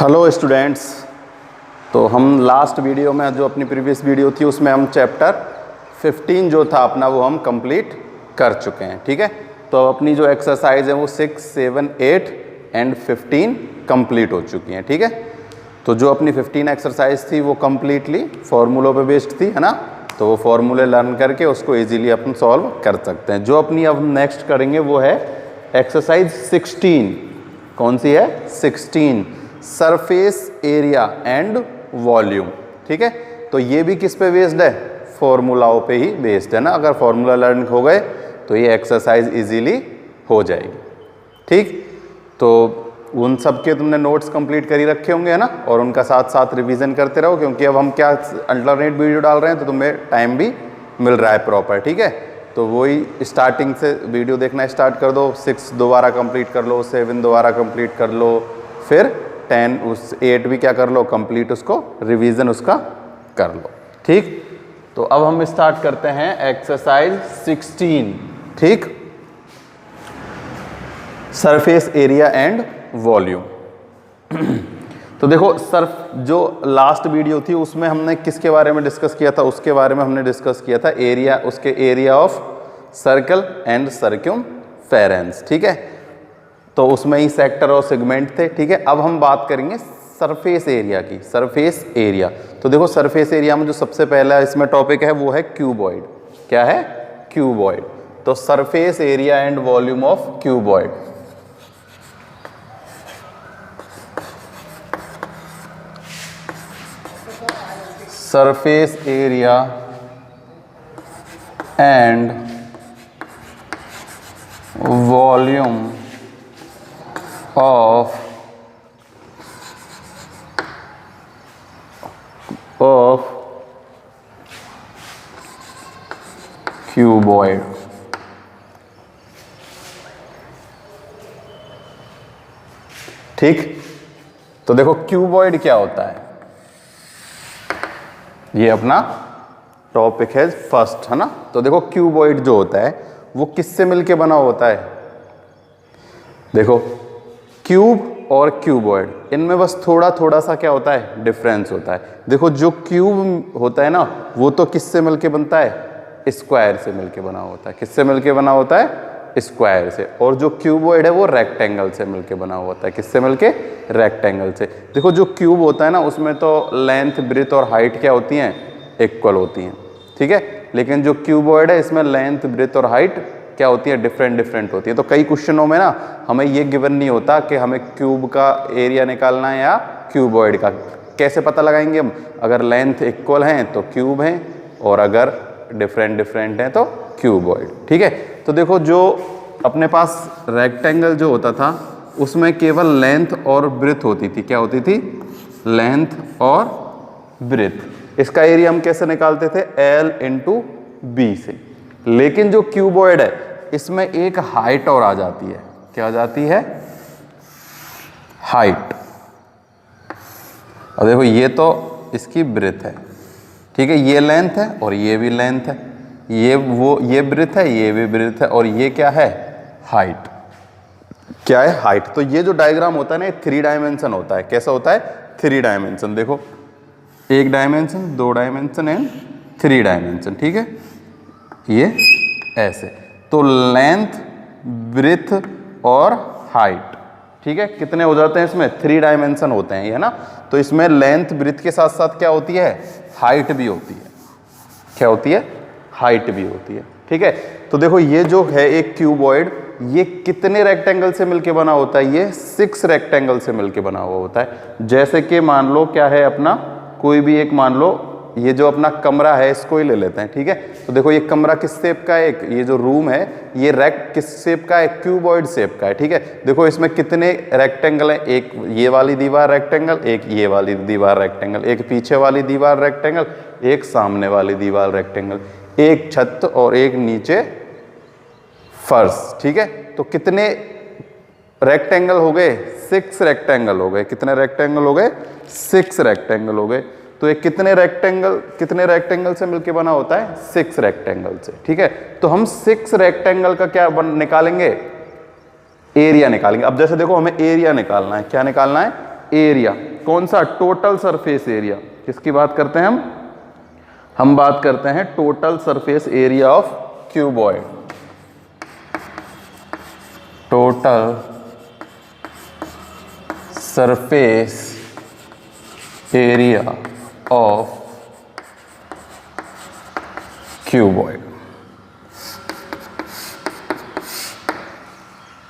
Hello students. तो हम last video में जो अपनी प्रीवियस वीडियो थी उसमें हम चैप्टर 15 जो था अपना वो हम कंप्लीट कर चुके हैं। ठीक है, तो अपनी जो एक्सरसाइज है वो 6, 7, 8 एंड 15 कंप्लीट हो चुकी हैं। ठीक है, तो जो अपनी 15 एक्सरसाइज थी वो कम्प्लीटली फॉर्मूलों पे बेस्ड थी, है ना। तो वो फॉर्मूले लर्न करके उसको इजीली अपन सॉल्व कर सकते हैं। जो अपनी अब हम नेक्स्ट करेंगे वो है एक्सरसाइज 16। कौन सी है? 16, सरफेस एरिया एंड वॉल्यूम। ठीक है, तो ये भी किस पे बेस्ड है? फॉर्मूलाओं पे ही बेस्ड है ना। अगर फॉर्मूला लर्न हो गए तो ये एक्सरसाइज इजीली हो जाएगी। ठीक, तो उन सब के तुमने नोट्स कंप्लीट कर ही रखे होंगे, है ना, और उनका साथ साथ रिवीजन करते रहो, क्योंकि अब हम क्या अल्टरनेट वीडियो डाल रहे हैं तो तुम्हें टाइम भी मिल रहा है प्रॉपर। ठीक है, तो वही स्टार्टिंग से वीडियो देखना स्टार्ट कर दो। 6 दोबारा कंप्लीट कर लो, 7 दोबारा कंप्लीट कर लो, फिर 10 उस 8 भी क्या कर लो कंप्लीट, उसको रिवीजन उसका कर लो। ठीक, तो अब हम स्टार्ट करते हैं एक्सरसाइज 16। ठीक, सरफेस एरिया एंड वॉल्यूम। तो देखो जो लास्ट वीडियो थी उसमें हमने किसके बारे में डिस्कस किया था? उसके बारे में हमने डिस्कस किया था एरिया, उसके एरिया ऑफ सर्कल एंड सर्क्यूमफेरेंस। ठीक है, तो उसमें ही सेक्टर और सेगमेंट थे। ठीक है, अब हम बात करेंगे सरफेस एरिया की। सरफेस एरिया, तो देखो सरफेस एरिया में जो सबसे पहला इसमें टॉपिक है वो है क्यूबॉइड। क्या है? क्यूबॉइड। तो surface area and volume of cuboid. Surface area and volume of cuboid. ठीक, तो देखो क्यूबॉइड क्या होता है, ये अपना टॉपिक है फर्स्ट, है ना। तो देखो क्यूबॉइड जो होता है वो किससे मिलके बना होता है? देखो क्यूब और क्यूबॉइड, इनमें बस थोड़ा थोड़ा सा क्या होता है? डिफरेंस होता है। देखो जो क्यूब होता है ना वो तो किससे मिलके बनता है? स्क्वायर से मिलके बना होता है। किससे मिलके बना होता है? स्क्वायर से। और जो क्यूबॉइड है वो रेक्टेंगल से मिलके बना होता है। किससे मिलके? रेक्टेंगल से। देखो जो क्यूब होता है ना उसमें तो लेंथ, ब्रेथ और हाइट क्या होती हैं? इक्वल होती हैं। ठीक है, लेकिन जो क्यूबॉइड है इसमें लेंथ, ब्रेथ और हाइट क्या होती है? डिफरेंट होती है। तो कई क्वेश्चनों में ना हमें ये गिवन नहीं होता कि हमें क्यूब का एरिया निकालना है या क्यूबॉइड का। कैसे पता लगाएंगे हम? अगर लेंथ इक्वल हैं तो क्यूब हैं, और अगर डिफरेंट हैं तो क्यूबॉइड। ठीक है, तो देखो जो अपने पास रेक्टेंगल जो होता था उसमें केवल लेंथ और ब्रेथ होती थी। क्या होती थी? लेंथ और ब्रेथ। इसका एरिया हम कैसे निकालते थे? L × B से। लेकिन जो क्यूबॉइड है इसमें एक हाइट और आ जाती है। क्या आ जाती है? हाइट। और देखो ये तो इसकी ब्रेथ है। ठीक है, ये लेंथ है और ये भी लेंथ है, ये ब्रेथ है, ये भी ब्रेथ है, और ये क्या है? हाइट। क्या है? हाइट। तो ये जो डायग्राम होता है ना 3 डायमेंशन होता है। कैसा होता है? 3 डायमेंशन। देखो 1 डायमेंशन, 2 डायमेंशन एंड 3 डायमेंशन। ठीक है, ये ऐसे। तो लेंथ, ब्रेथ और हाइट, ठीक है, कितने हो जाते हैं इसमें? 3 डायमेंशन होते हैं ये, है ना। तो इसमें लेंथ, ब्रेथ के साथ साथ क्या होती है? हाइट भी होती है। क्या होती है? हाइट भी होती है। ठीक है, तो देखो ये जो है एक क्यूबॉइड, ये कितने रेक्टेंगल से मिलके बना होता है? ये 6 रेक्टेंगल से मिलके बना हुआ होता है। जैसे कि मान लो क्या है अपना, कोई भी एक मान लो ये जो अपना कमरा है इसको ही ले लेते हैं। ठीक है, तो देखो ये कमरा किस शेप का है? एक ये जो रूम है ये किस शेप का है? क्यूबॉइड शेप का है। ठीक है, देखो इसमें कितने रेक्टेंगल है? एक ये वाली दीवार रेक्टेंगल, एक ये वाली दीवार रेक्टेंगल, एक पीछे वाली दीवार रेक्टेंगल, एक सामने वाली दीवार रेक्टेंगल, एक छत और एक नीचे फर्श। ठीक है, तो कितने रेक्टेंगल हो गए? 6 रेक्टेंगल हो गए। कितने रेक्टेंगल हो गए? 6 रेक्टेंगल हो गए। तो ये कितने रेक्टेंगल से मिलके बना होता है? 6 रेक्टेंगल से। ठीक है, तो हम 6 रेक्टेंगल का क्या निकालेंगे? एरिया निकालेंगे। अब जैसे देखो हमें एरिया निकालना है। क्या निकालना है? एरिया। कौन सा? Total surface area. किसकी बात करते हैं हम बात करते हैं total surface area of cuboid. Total surface area of cuboid.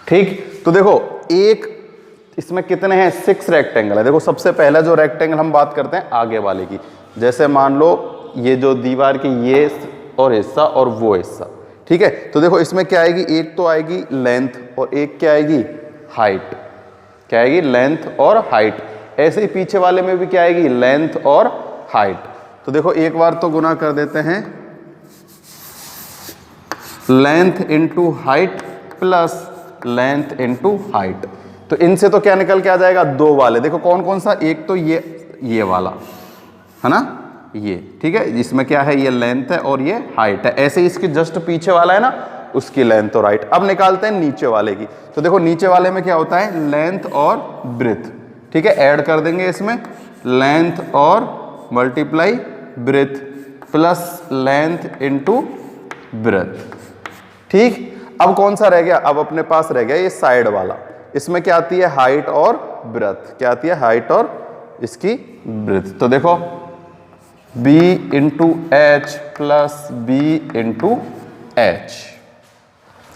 ठीक, तो देखो एक इसमें कितने हैं? 6 रेक्टेंगल है। देखो सबसे पहला जो रेक्टेंगल हम बात करते हैं आगे वाले की, जैसे मान लो ये जो दीवार की ये और हिस्सा और वो हिस्सा, ठीक है। तो देखो इसमें क्या आएगी? एक तो आएगी लेंथ और एक क्या आएगी? हाइट। क्या आएगी? लेंथ और हाइट। ऐसे ही पीछे वाले में भी क्या आएगी? लेंथ और हाइट। तो देखो एक बार तो गुना कर देते हैं, length into height plus length into height. तो इनसे तो क्या निकल के आ जाएगा? 2 वाले। देखो कौन कौन सा? एक तो ये वाला है ना, ये, ठीक है। इसमें क्या है? ये लेंथ है और ये हाइट है। ऐसे ही इसके जस्ट पीछे वाला है ना, उसकी लेंथ और हाइट। अब निकालते हैं नीचे वाले की। तो देखो नीचे वाले में क्या होता है? लेंथ और ब्रेथ, ठीक है। ऐड कर देंगे इसमें लेंथ और multiply breath plus length into breadth, ठीक। अब कौन सा रह गया? अब अपने पास रह गया ये साइड वाला। इसमें क्या आती है? हाइट और ब्रेथ। क्या आती है? हाइट और इसकी ब्रेथ। तो देखो b into H plus B into H.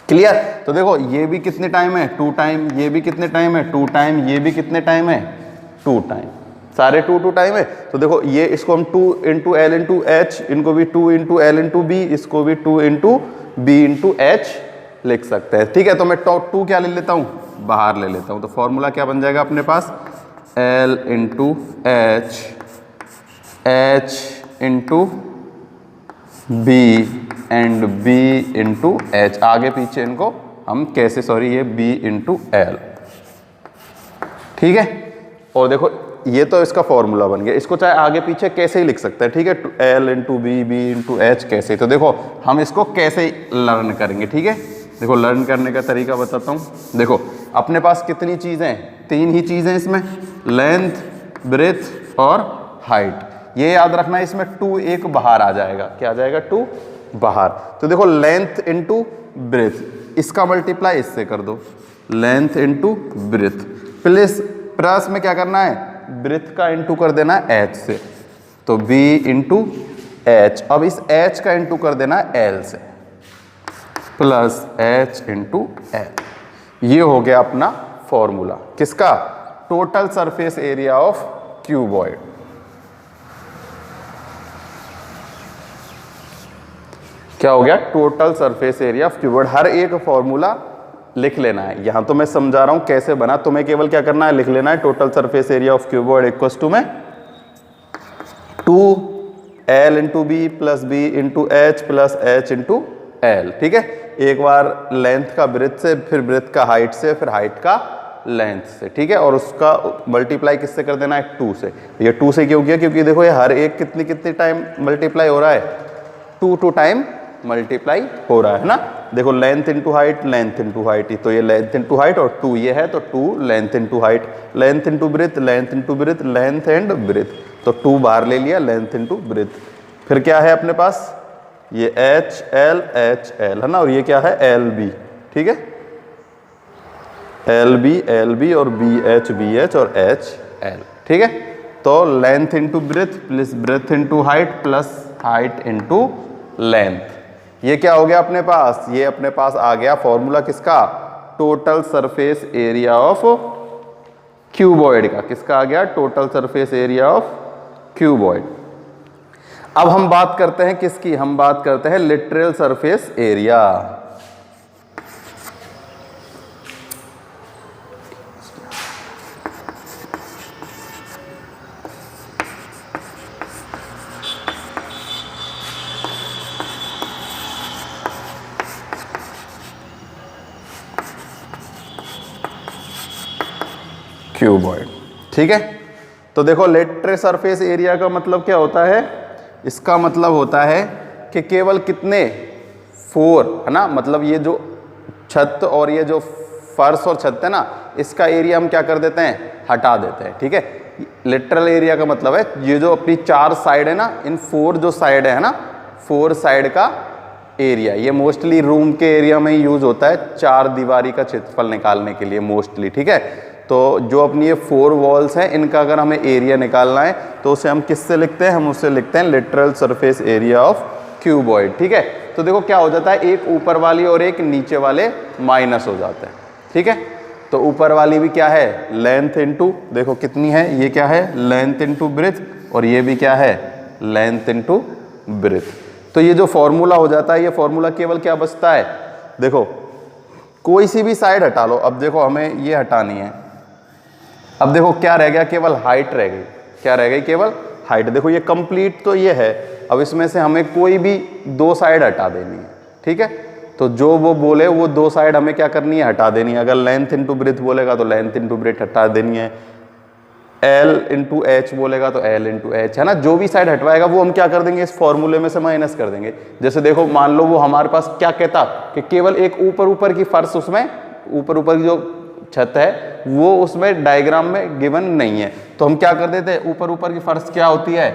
Clear? तो देखो ये भी कितने टाइम है? 2 टाइम। ये भी कितने टाइम है? 2 टाइम। ये भी कितने टाइम है? 2 टाइम। सारे 2 टाइम है। तो देखो ये इसको हम 2 इंटू एल इंटू एच, इनको भी 2 इंटू एल इंटू बी, इसको भी 2 इंटू बी इंटू एच लिख सकते हैं, ठीक है। तो मैं 2 क्या ले लेता हूँ? बाहर ले लेता हूँ। तो फॉर्मूला क्या बन जाएगा अपने पास? L into H, H into B and B into H. आगे पीछे इनको हम कैसे, सॉरी ये बी इंटू एल, ठीक है। और देखो ये तो इसका फॉर्मूला बन गया। इसको चाहे आगे पीछे कैसे ही लिख सकते हैं, ठीक है। L into B, B into H कैसे। तो देखो हम इसको कैसे लर्न करेंगे, ठीक है। देखो लर्न करने का तरीका बताता हूँ। देखो अपने पास कितनी चीज़ें हैं? 3 ही चीज़ें इसमें, लेंथ, ब्रेथ और हाइट। ये याद रखना है, इसमें 2 एक बाहर आ जाएगा। क्या आ जाएगा? 2 बाहर। तो देखो लेंथ इंटू ब्रेथ, इसका मल्टीप्लाई इससे कर दो, लेंथ इंटू ब्रेथ प्लस में क्या करना है? ब्रेथ का इंटू कर देना है एच से, तो b इंटू एच। अब इस h का इंटू कर देना है l से, प्लस h इंटू l। ये हो गया अपना फॉर्मूला किसका? Total surface area of cuboid. क्या हो गया? Total surface area of cuboid. हर एक फॉर्मूला लिख लेना है। यहां तो मैं समझा रहा हूं कैसे बना, तुम्हें केवल क्या करना है? लिख लेना है total surface area of cuboid equals to में 2l into B plus B into H plus H into L, ठीक है। एक बार लेंथ का ब्रेथ से, फिर ब्रेथ का हाइट से, फिर हाइट का लेंथ से, ठीक है। और उसका मल्टीप्लाई किससे कर देना है? 2 से। ये 2 से क्यों किया? क्योंकि देखो ये हर एक कितनी टाइम मल्टीप्लाई हो रहा है? 2 टाइम मल्टीप्लाई हो रहा है ना। देखो length into height, length into height, तो ये लेंथ इंटू हाइट और 2 ये है, तो 2 length into height, length into breadth, length into breadth, length and breadth. तो 2 बाहर ले लिया, लेंथ इंटू ब्रेथ। फिर क्या है अपने पास? ये एच एल है ना, और ये क्या है? एल बी, ठीक है। एल बी और बी एच और एच एल, ठीक है। तो length into breath plus breadth into height plus height into length. ये क्या हो गया अपने पास? ये अपने पास आ गया फॉर्मूला किसका? Total surface area of cuboid का। किसका आ गया? Total surface area of cuboid. अब हम बात करते हैं किसकी? हम बात करते हैं लिटरल सरफेस एरिया। क्यूबॉइड, ठीक है। तो देखो लेटरल सरफेस एरिया का मतलब क्या होता है? इसका मतलब होता है कि केवल कितने 4, है ना। मतलब ये जो छत और ये जो फर्श और छत है ना, इसका एरिया हम क्या कर देते हैं? हटा देते हैं, ठीक है। लिटरल एरिया का मतलब है ये जो अपनी 4 साइड है ना, इन 4 जो साइड है ना, 4 साइड का एरिया। ये मोस्टली रूम के एरिया में ही यूज होता है 4 दीवारी का क्षेत्रफल निकालने के लिए मोस्टली, ठीक है। तो जो अपनी ये 4 वॉल्स हैं, इनका अगर हमें एरिया निकालना है तो उसे हम किससे लिखते हैं? हम उससे लिखते हैं literal surface area of cuboid, ठीक है। तो देखो क्या हो जाता है, एक ऊपर वाली और एक नीचे वाले माइनस हो जाते हैं, ठीक है। तो ऊपर वाली भी क्या है? लेंथ इनटू, देखो कितनी है, ये क्या है? लेंथ इनटू ब्रेथ, और ये भी क्या है? Length into breadth. तो ये जो फॉर्मूला हो जाता है, ये फॉर्मूला केवल क्या बचता है? देखो कोई सी भी साइड हटा लो। अब देखो हमें ये हटानी है। अब देखो क्या रह गया? केवल हाइट रह गई। क्या रह गई? केवल हाइट। देखो ये कंप्लीट तो ये है। अब इसमें से हमें कोई भी 2 साइड हटा देनी है, ठीक है। तो जो वो बोले वो 2 साइड हमें क्या करनी है? हटा देनी है। अगर लेंथ इनटू ब्रेथ बोलेगा तो लेंथ इनटू ब्रेथ हटा देनी है। एल इंटू एच बोलेगा तो एल इंटू एच, है ना। जो भी साइड हटवाएगा वो हम क्या कर देंगे? इस फॉर्मूले में से माइनस कर देंगे। जैसे देखो मान लो वो हमारे पास क्या कहता कि केवल एक ऊपर की फर्श, उसमें ऊपर की जो छत है वो उसमें डायग्राम में गिवन नहीं है, तो हम क्या कर देते हैं? ऊपर की फर्श क्या होती है?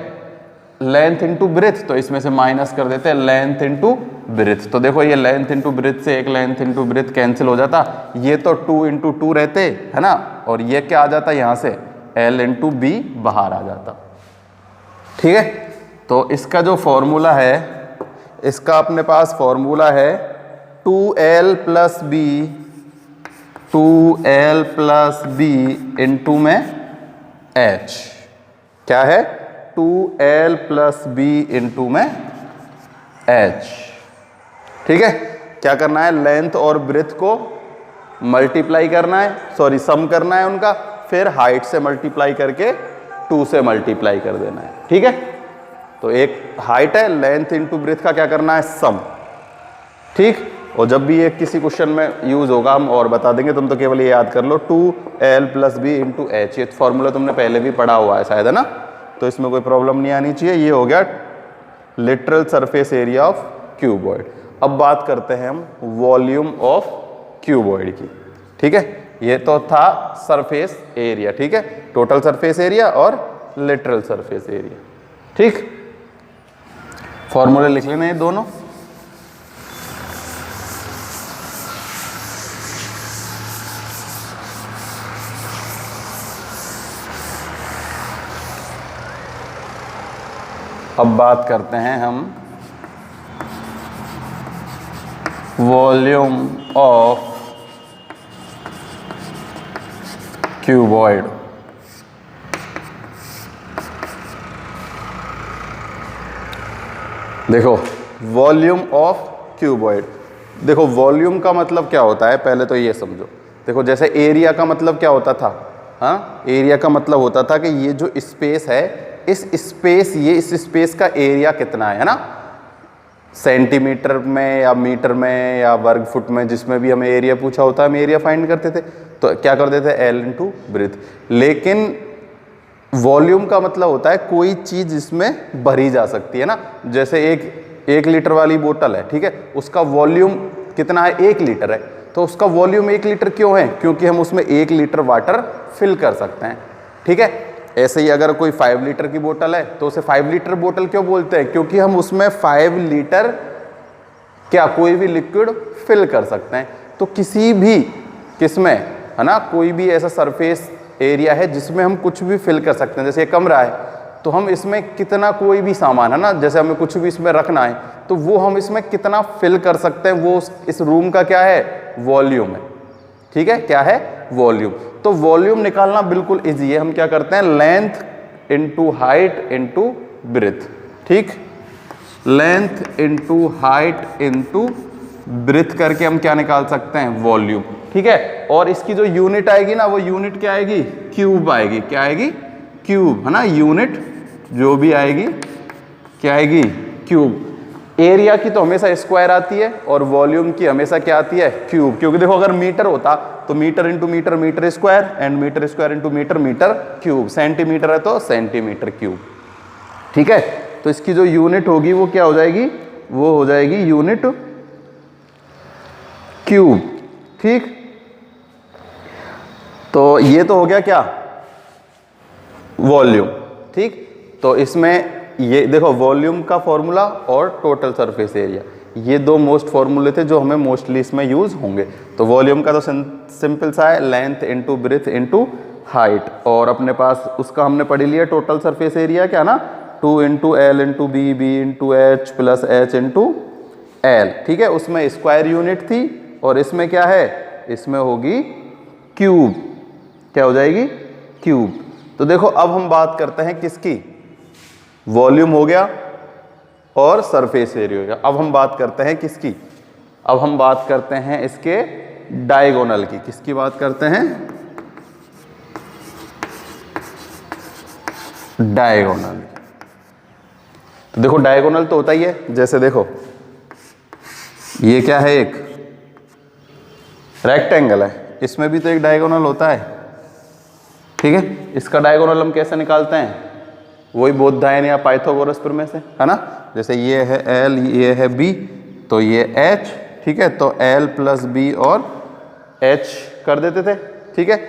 लेंथ इनटू ब्रेथ, तो इसमें से माइनस कर देते हैं लेंथ इनटू ब्रेथ। तो देखो ये लेंथ इनटू ब्रेथ से एक लेंथ इनटू ब्रेथ कैंसिल हो जाता, ये तो 2 इंटू 2 रहते, है ना। और ये क्या आ जाता यहाँ से? L इंटू बी बाहर आ जाता, ठीक है। तो इसका जो फॉर्मूला है, इसका अपने पास फॉर्मूला है 2L plus B, 2L plus B into में H। क्या है? 2L प्लस बी इंटू में H, ठीक है। क्या करना है? लेंथ और ब्रेथ को मल्टीप्लाई करना है, सॉरी सम करना है उनका, फिर हाइट से मल्टीप्लाई करके 2 से मल्टीप्लाई कर देना है, ठीक है। तो एक हाइट है, लेंथ इंटू ब्रेथ का क्या करना है? सम, ठीक। और जब भी ये किसी क्वेश्चन में यूज होगा हम और बता देंगे, तुम तो केवल ये याद कर लो 2L plus B into H. ये फॉर्मूला तुमने पहले भी पढ़ा हुआ है शायद, है ना। तो इसमें कोई प्रॉब्लम नहीं आनी चाहिए। ये हो गया literal surface area of cuboid. अब बात करते हैं हम वॉल्यूम ऑफ क्यूबॉइड की, ठीक है। ये तो था सरफेस एरिया, ठीक है, टोटल सरफेस एरिया और लिटरल सरफेस एरिया, ठीक। फॉर्मूले लिख लेना ये दोनों। अब बात करते हैं हम वॉल्यूम ऑफ क्यूबॉइड। देखो वॉल्यूम ऑफ क्यूबॉइड, देखो वॉल्यूम का मतलब क्या होता है पहले तो ये समझो। देखो जैसे एरिया का मतलब क्या होता था? हाँ, एरिया का मतलब होता था कि ये जो स्पेस है, इस स्पेस का एरिया कितना है ना, सेंटीमीटर में या मीटर में या वर्ग फुट में, जिसमें भी हमें एरिया पूछा होता है हम एरिया फाइंड करते थे। तो क्या कर देते? L into breadth. लेकिन वॉल्यूम का मतलब होता है कोई चीज जिसमें भरी जा सकती है ना। जैसे एक लीटर वाली बोतल है, ठीक है, उसका वॉल्यूम कितना है? 1 लीटर है। तो उसका वॉल्यूम 1 लीटर क्यों है? क्योंकि हम उसमें 1 लीटर वाटर फिल कर सकते हैं, ठीक है। ऐसे ही अगर कोई 5 लीटर की बोतल है तो उसे 5 लीटर बोतल क्यों बोलते हैं? क्योंकि हम उसमें 5 लीटर क्या कोई भी लिक्विड फिल कर सकते हैं। तो किसी भी किसमें, है ना, कोई भी ऐसा सरफेस एरिया है जिसमें हम कुछ भी फिल कर सकते हैं। जैसे ये कमरा है तो हम इसमें कितना कोई भी सामान, है ना, जैसे हमें कुछ भी इसमें रखना है तो वो हम इसमें कितना फिल कर सकते हैं, वो इस रूम का क्या है? वॉल्यूम है, ठीक है। क्या है? वॉल्यूम। तो वॉल्यूम निकालना बिल्कुल इजी है। हम क्या करते हैं? Length into height into breadth, ठीक। Length into height into breadth करके हम क्या निकाल सकते हैं? वॉल्यूम, ठीक है। और इसकी जो यूनिट आएगी ना, वो यूनिट क्या आएगी? क्यूब आएगी। क्या आएगी? क्यूब, है ना। यूनिट जो भी आएगी क्या आएगी? क्यूब। एरिया की तो हमेशा स्क्वायर आती है और वॉल्यूम की हमेशा क्या आती है? क्यूब। क्योंकि देखो अगर मीटर होता तो metre into metre metre square, and metre square into metre metre cube. Centimetre है तो सेंटीमीटर क्यूब, ठीक है। तो इसकी जो यूनिट होगी वो क्या हो जाएगी? वो हो जाएगी यूनिट क्यूब, ठीक। तो ये तो हो गया क्या? वॉल्यूम। ठीक, तो इसमें ये देखो वॉल्यूम का फॉर्मूला और टोटल सरफेस एरिया, ये दो मोस्ट फॉर्मूले थे जो हमें मोस्टली इसमें यूज होंगे। तो वॉल्यूम का तो सिंपल सा है, length into breath into height, और अपने पास उसका हमने पढ़ लिया टोटल सरफेस एरिया क्या ना, 2 into L into B, B into H plus H into L. ठीक है, उसमें स्क्वायर यूनिट थी और इसमें क्या है, इसमें होगी क्यूब। क्या हो जाएगी, क्यूब। तो देखो अब हम बात करते हैं किसकी, वॉल्यूम हो गया और सरफेस एरिया हो गया। अब हम बात करते हैं किसकी, अब हम बात करते हैं इसके डायगोनल की। किसकी बात करते हैं, डायगोनल। तो देखो डायगोनल तो होता ही है, जैसे देखो ये क्या है, एक रेक्टेंगल है, इसमें भी तो एक डायगोनल होता है। ठीक है, इसका डायगोनल हम कैसे निकालते हैं, वही बोधायन या पाइथागोरस प्रमेय से, है ना। जैसे ये है L, ये है B, तो ये H। ठीक है, तो L प्लस B और H कर देते थे। ठीक है,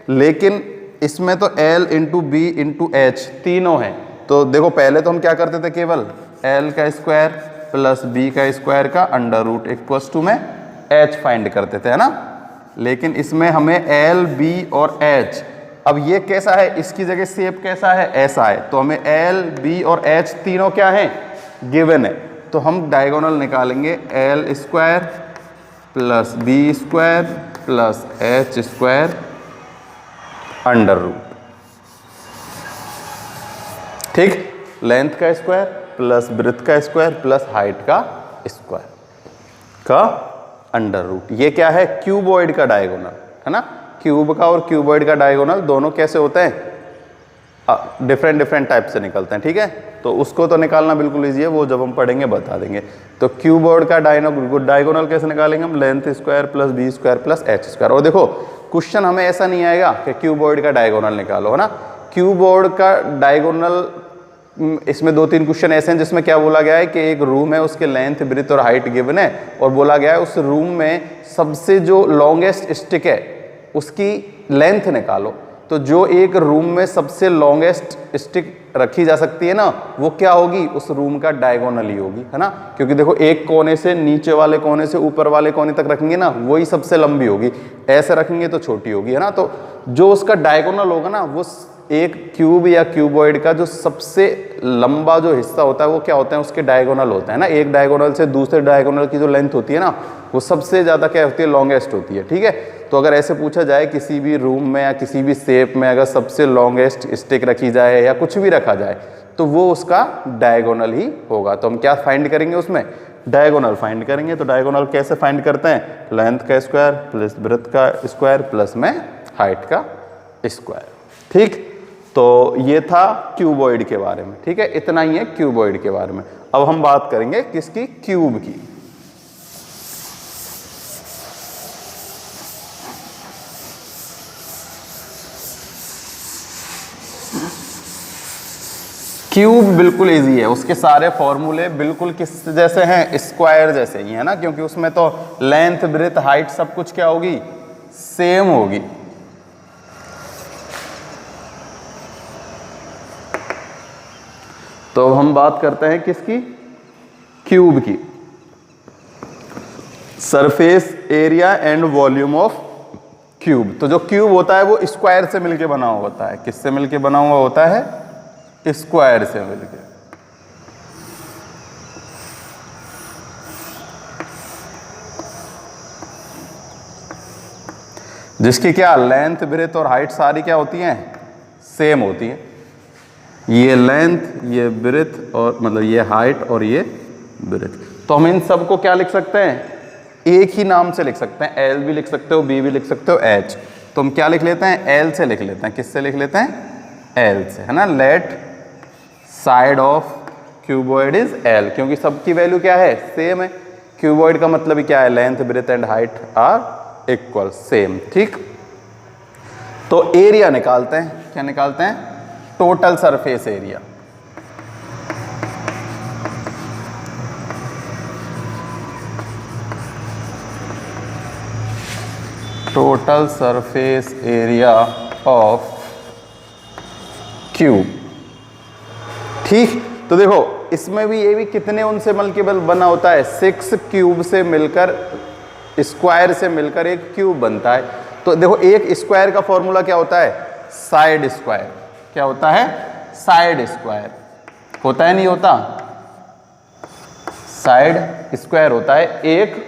लेकिन इसमें तो L into B into H तीनों हैं। तो देखो पहले तो हम क्या करते थे, केवल L का स्क्वायर प्लस B का स्क्वायर का अंडर रूट इक्वल्स टू में H फाइंड करते थे, है ना। लेकिन इसमें हमें L, B और H, अब ये कैसा है, इसकी जगह शेप कैसा है, ऐसा है। तो हमें L, B और H तीनों क्या है, गिवन है। तो हम डायगोनल निकालेंगे L square plus B square plus H square under root. ठीक, लेंथ का स्क्वायर प्लस ब्रेथ का स्क्वायर प्लस हाइट का स्क्वायर का अंडर रूट। ये क्या है, क्यूबॉइड का डायगोनल, है ना। क्यूब का और क्यूबॉइड का डायगोनल दोनों कैसे होते हैं, डिफरेंट टाइप से निकलते हैं। ठीक है, तो उसको तो निकालना बिल्कुल ईजी है, वो जब हम पढ़ेंगे बता देंगे। तो क्यूबॉइड का डायगोनल कैसे निकालेंगे हम, length square plus B square plus H square. और देखो क्वेश्चन हमें ऐसा नहीं आएगा कि क्यूबॉइड का डायगोनल निकालो, है ना। क्यूबॉइड का डायगोनल, इसमें 2-3 क्वेश्चन ऐसे हैं जिसमें क्या बोला गया है कि एक रूम है, उसके लेंथ ब्रेथ और हाइट गिवन है, और बोला गया है उस रूम में सबसे जो लॉन्गेस्ट स्टिक है उसकी लेंथ निकालो। तो जो एक रूम में सबसे लॉन्गेस्ट स्टिक रखी जा सकती है ना, वो क्या होगी, उस रूम का डायगोनल ही होगी, है ना। क्योंकि देखो एक कोने से नीचे वाले कोने से ऊपर वाले कोने तक रखेंगे ना, वही सबसे लंबी होगी, ऐसे रखेंगे तो छोटी होगी, है ना। तो जो उसका डायगोनल होगा ना, वो एक क्यूब या क्यूबॉइड का जो सबसे लंबा जो हिस्सा होता है वो क्या होता है, उसके डायगोनल होता है ना। एक डायगोनल से दूसरे डायगोनल की जो लेंथ होती है ना, वो सबसे ज़्यादा क्या होती है, लॉन्गेस्ट होती है। ठीक है, तो अगर ऐसे पूछा जाए किसी भी रूम में या किसी भी शेप में अगर सबसे लॉन्गेस्ट स्टिक रखी जाए या कुछ भी रखा जाए, तो वो उसका डायगोनल ही होगा। तो हम क्या फाइंड करेंगे, उसमें डायगोनल फाइंड करेंगे। तो डायगोनल कैसे फाइंड करते हैं, लेंथ का स्क्वायर प्लस ब्रेथ का स्क्वायर प्लस में हाइट का स्क्वायर। ठीक, तो ये था क्यूबॉइड के बारे में। ठीक है, इतना ही है क्यूबॉइड के बारे में। अब हम बात करेंगे किसकी, क्यूब की। क्यूब बिल्कुल इजी है, उसके सारे फॉर्मूले बिल्कुल किस जैसे हैं, स्क्वायर जैसे ही है ना, क्योंकि उसमें तो लेंथ ब्रेथ हाइट सब कुछ क्या होगी, सेम होगी। तो हम बात करते हैं किसकी, क्यूब की। Surface area and volume of cube. तो जो क्यूब होता है वो स्क्वायर से मिलके बना हुआ होता है। किससे मिलके बना हुआ होता है, स्क्वायर से मिलके। जिसकी क्या लेंथ ब्रेथ और हाइट सारी क्या होती हैं, सेम होती है। ये लेंथ, ये ब्रेथ और मतलब ये हाइट और ये ब्रेथ। तो हम इन सब को क्या लिख सकते हैं, एक ही नाम से लिख सकते हैं। एल भी लिख सकते हो, बी भी लिख सकते हो, एच। तो हम क्या लिख लेते हैं, एल से लिख लेते हैं। किससे लिख लेते हैं, एल से, है ना। Let side of cuboid is L, क्योंकि सबकी वैल्यू क्या है, सेम है। क्यूबॉइड का मतलब ही क्या है, length breadth and height are equal, same. ठीक, तो एरिया निकालते हैं। क्या निकालते हैं, total surface area. Total surface area of cube. ठीक, तो देखो इसमें भी ये भी कितने उनसे मल्टीपल बना होता है, 6 क्यूब से मिलकर, स्क्वायर से मिलकर एक क्यूब बनता है। तो देखो एक स्क्वायर का फॉर्मूला क्या होता है, साइड स्क्वायर। क्या होता है, साइड स्क्वायर होता है, नहीं होता, साइड स्क्वायर होता है एक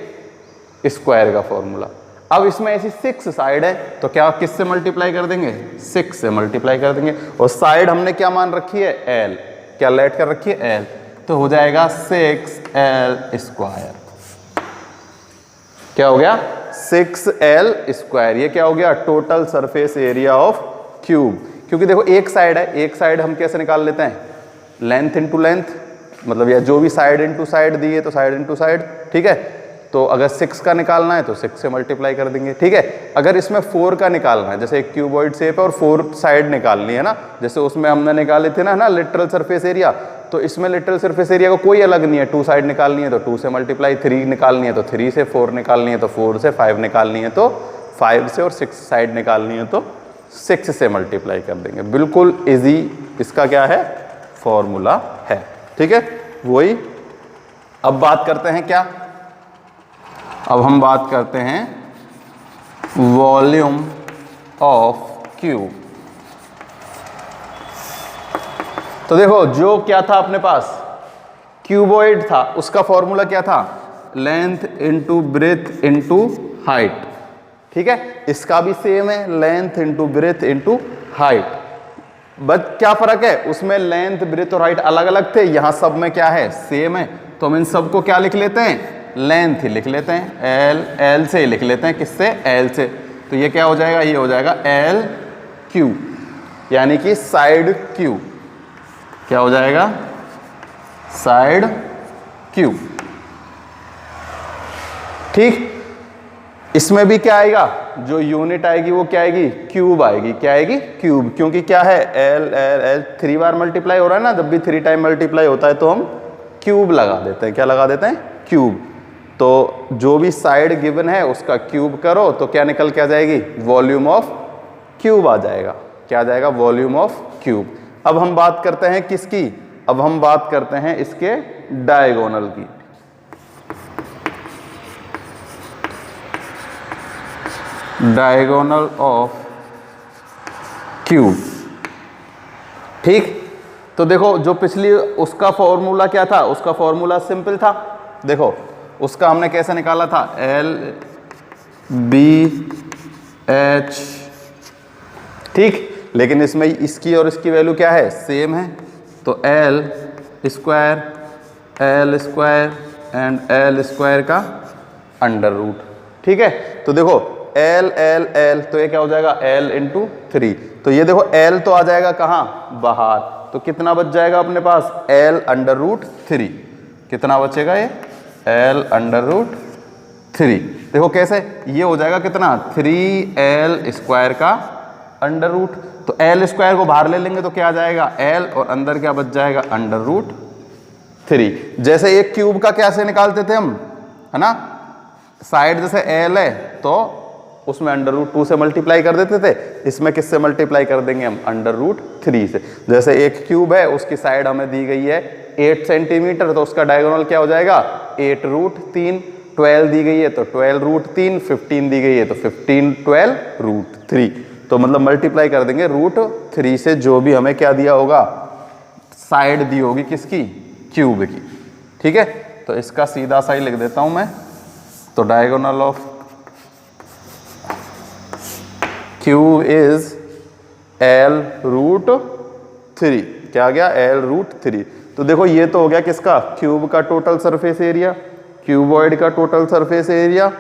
स्क्वायर का फॉर्मूला। अब इसमें ऐसी 6 साइड है तो क्या किससे मल्टीप्लाई कर देंगे, 6 से मल्टीप्लाई कर देंगे। और साइड हमने क्या मान रखी है, एल, क्या लेट कर रखी है, एल, तो हो जाएगा 6l स्क्वायर। क्या हो गया, 6l स्क्वायर। ये क्या हो गया, total surface area of cube. क्योंकि देखो एक साइड है, एक साइड हम कैसे निकाल लेते हैं, लेंथ इंटू लेंथ, मतलब या जो भी साइड इंटू साइड दी है तो साइड इंटू साइड। ठीक है, तो अगर 6 का निकालना है तो 6 से मल्टीप्लाई कर देंगे। ठीक है, अगर इसमें 4 का निकालना है, जैसे एक क्यूबॉइड शेप है और 4 साइड निकालनी है ना, जैसे उसमें हमने निकाले थे ना लिटरल सरफेस एरिया, तो इसमें लिटरल सरफेस एरिया को कोई अलग नहीं है। 2 साइड निकालनी है तो 2 से मल्टीप्लाई, 3 निकालनी है तो 3 से, 4 निकालनी है तो 4 से, 5 निकालनी है तो 5 से, और 6 साइड निकालनी है तो 6 से मल्टीप्लाई कर देंगे। बिल्कुल इजी इसका क्या है, फॉर्मूला है। ठीक है, वही अब बात करते हैं क्या, अब हम बात करते हैं वॉल्यूम ऑफ क्यूब। तो देखो जो क्या था अपने पास, क्यूबॉइड था, उसका फॉर्मूला क्या था, length into breath into height. ठीक है, इसका भी सेम है, length into breath into height. But क्या फर्क है, उसमें लेंथ ब्रेथ और हाइट अलग अलग थे, यहां सब में क्या है, सेम है। तो हम इन सबको क्या लिख लेते हैं, लेंथ ही लिख लेते हैं, एल से ही लिख लेते हैं, किससे, एल से। तो ये क्या हो जाएगा, ये हो जाएगा एल क्यू, यानी कि साइड क्यू। क्या हो जाएगा, साइड क्यू। ठीक, इसमें भी क्या आएगा, जो यूनिट आएगी वो क्या आएगी, क्यूब आएगी। क्या आएगी, क्यूब, क्योंकि क्या है, एल एल एल 3 बार मल्टीप्लाई हो रहा है ना, जब भी 3 टाइम मल्टीप्लाई होता है तो हम क्यूब लगा देते हैं। क्या लगा देते हैं, क्यूब। तो जो भी साइड गिवन है उसका क्यूब करो तो क्या निकल के आ जाएगी, वॉल्यूम ऑफ क्यूब आ जाएगा। क्या आ जाएगा, वॉल्यूम ऑफ क्यूब। अब हम बात करते हैं किसकी, अब हम बात करते हैं इसके डायगोनल की। Diagonal of cube. ठीक, तो देखो जो पिछली उसका फॉर्मूला क्या था, उसका फॉर्मूला सिंपल था। देखो उसका हमने कैसे निकाला था, एल बी एच। ठीक, लेकिन इसमें इसकी और इसकी वैल्यू क्या है, सेम है। तो L square and L square का अंडर रूट। ठीक है, तो देखो एल एल एल, तो ये क्या हो जाएगा, एल इंटू 3। तो ये देखो एल तो आ जाएगा कहाँ, बाहर, तो कितना बच जाएगा अपने पास, एल अंडर रूट 3। कितना बचेगा ये, एल अंडर रूट 3। देखो कैसे, ये हो जाएगा कितना, 3l स्क्वायर का अंडर रूट। तो एल स्क्वायर को बाहर ले लेंगे तो क्या आ जाएगा, एल, और अंदर क्या बच जाएगा, अंडर रूट 3। जैसे एक क्यूब का कैसे निकालते थे हम, है ना, साइड जैसे एल है तो उसमें अंडर रूट 2 से मल्टीप्लाई कर देते थे, इसमें किससे मल्टीप्लाई कर देंगे हम, अंडर रूट 3 से। जैसे एक क्यूब है, उसकी साइड हमें दी गई है 8 सेंटीमीटर, तो उसका डायगोनल क्या हो जाएगा, 8 रूट 3। 12 दी गई है तो 12 रूट 3, 15 दी गई है तो 15 12 रूट 3। तो मतलब मल्टीप्लाई कर देंगे रूट 3 से, जो भी हमें क्या दिया होगा, साइड दी होगी किसकी, क्यूब की। ठीक है, तो इसका सीधा सा ही लिख देता हूं मैं। तो diagonal of cube is L root 3। क्या आ गया, एल रूट 3। तो देखो ये तो हो गया किसका, क्यूब का टोटल सरफेस एरिया, क्यूबॉइड का टोटल सरफेस एरिया।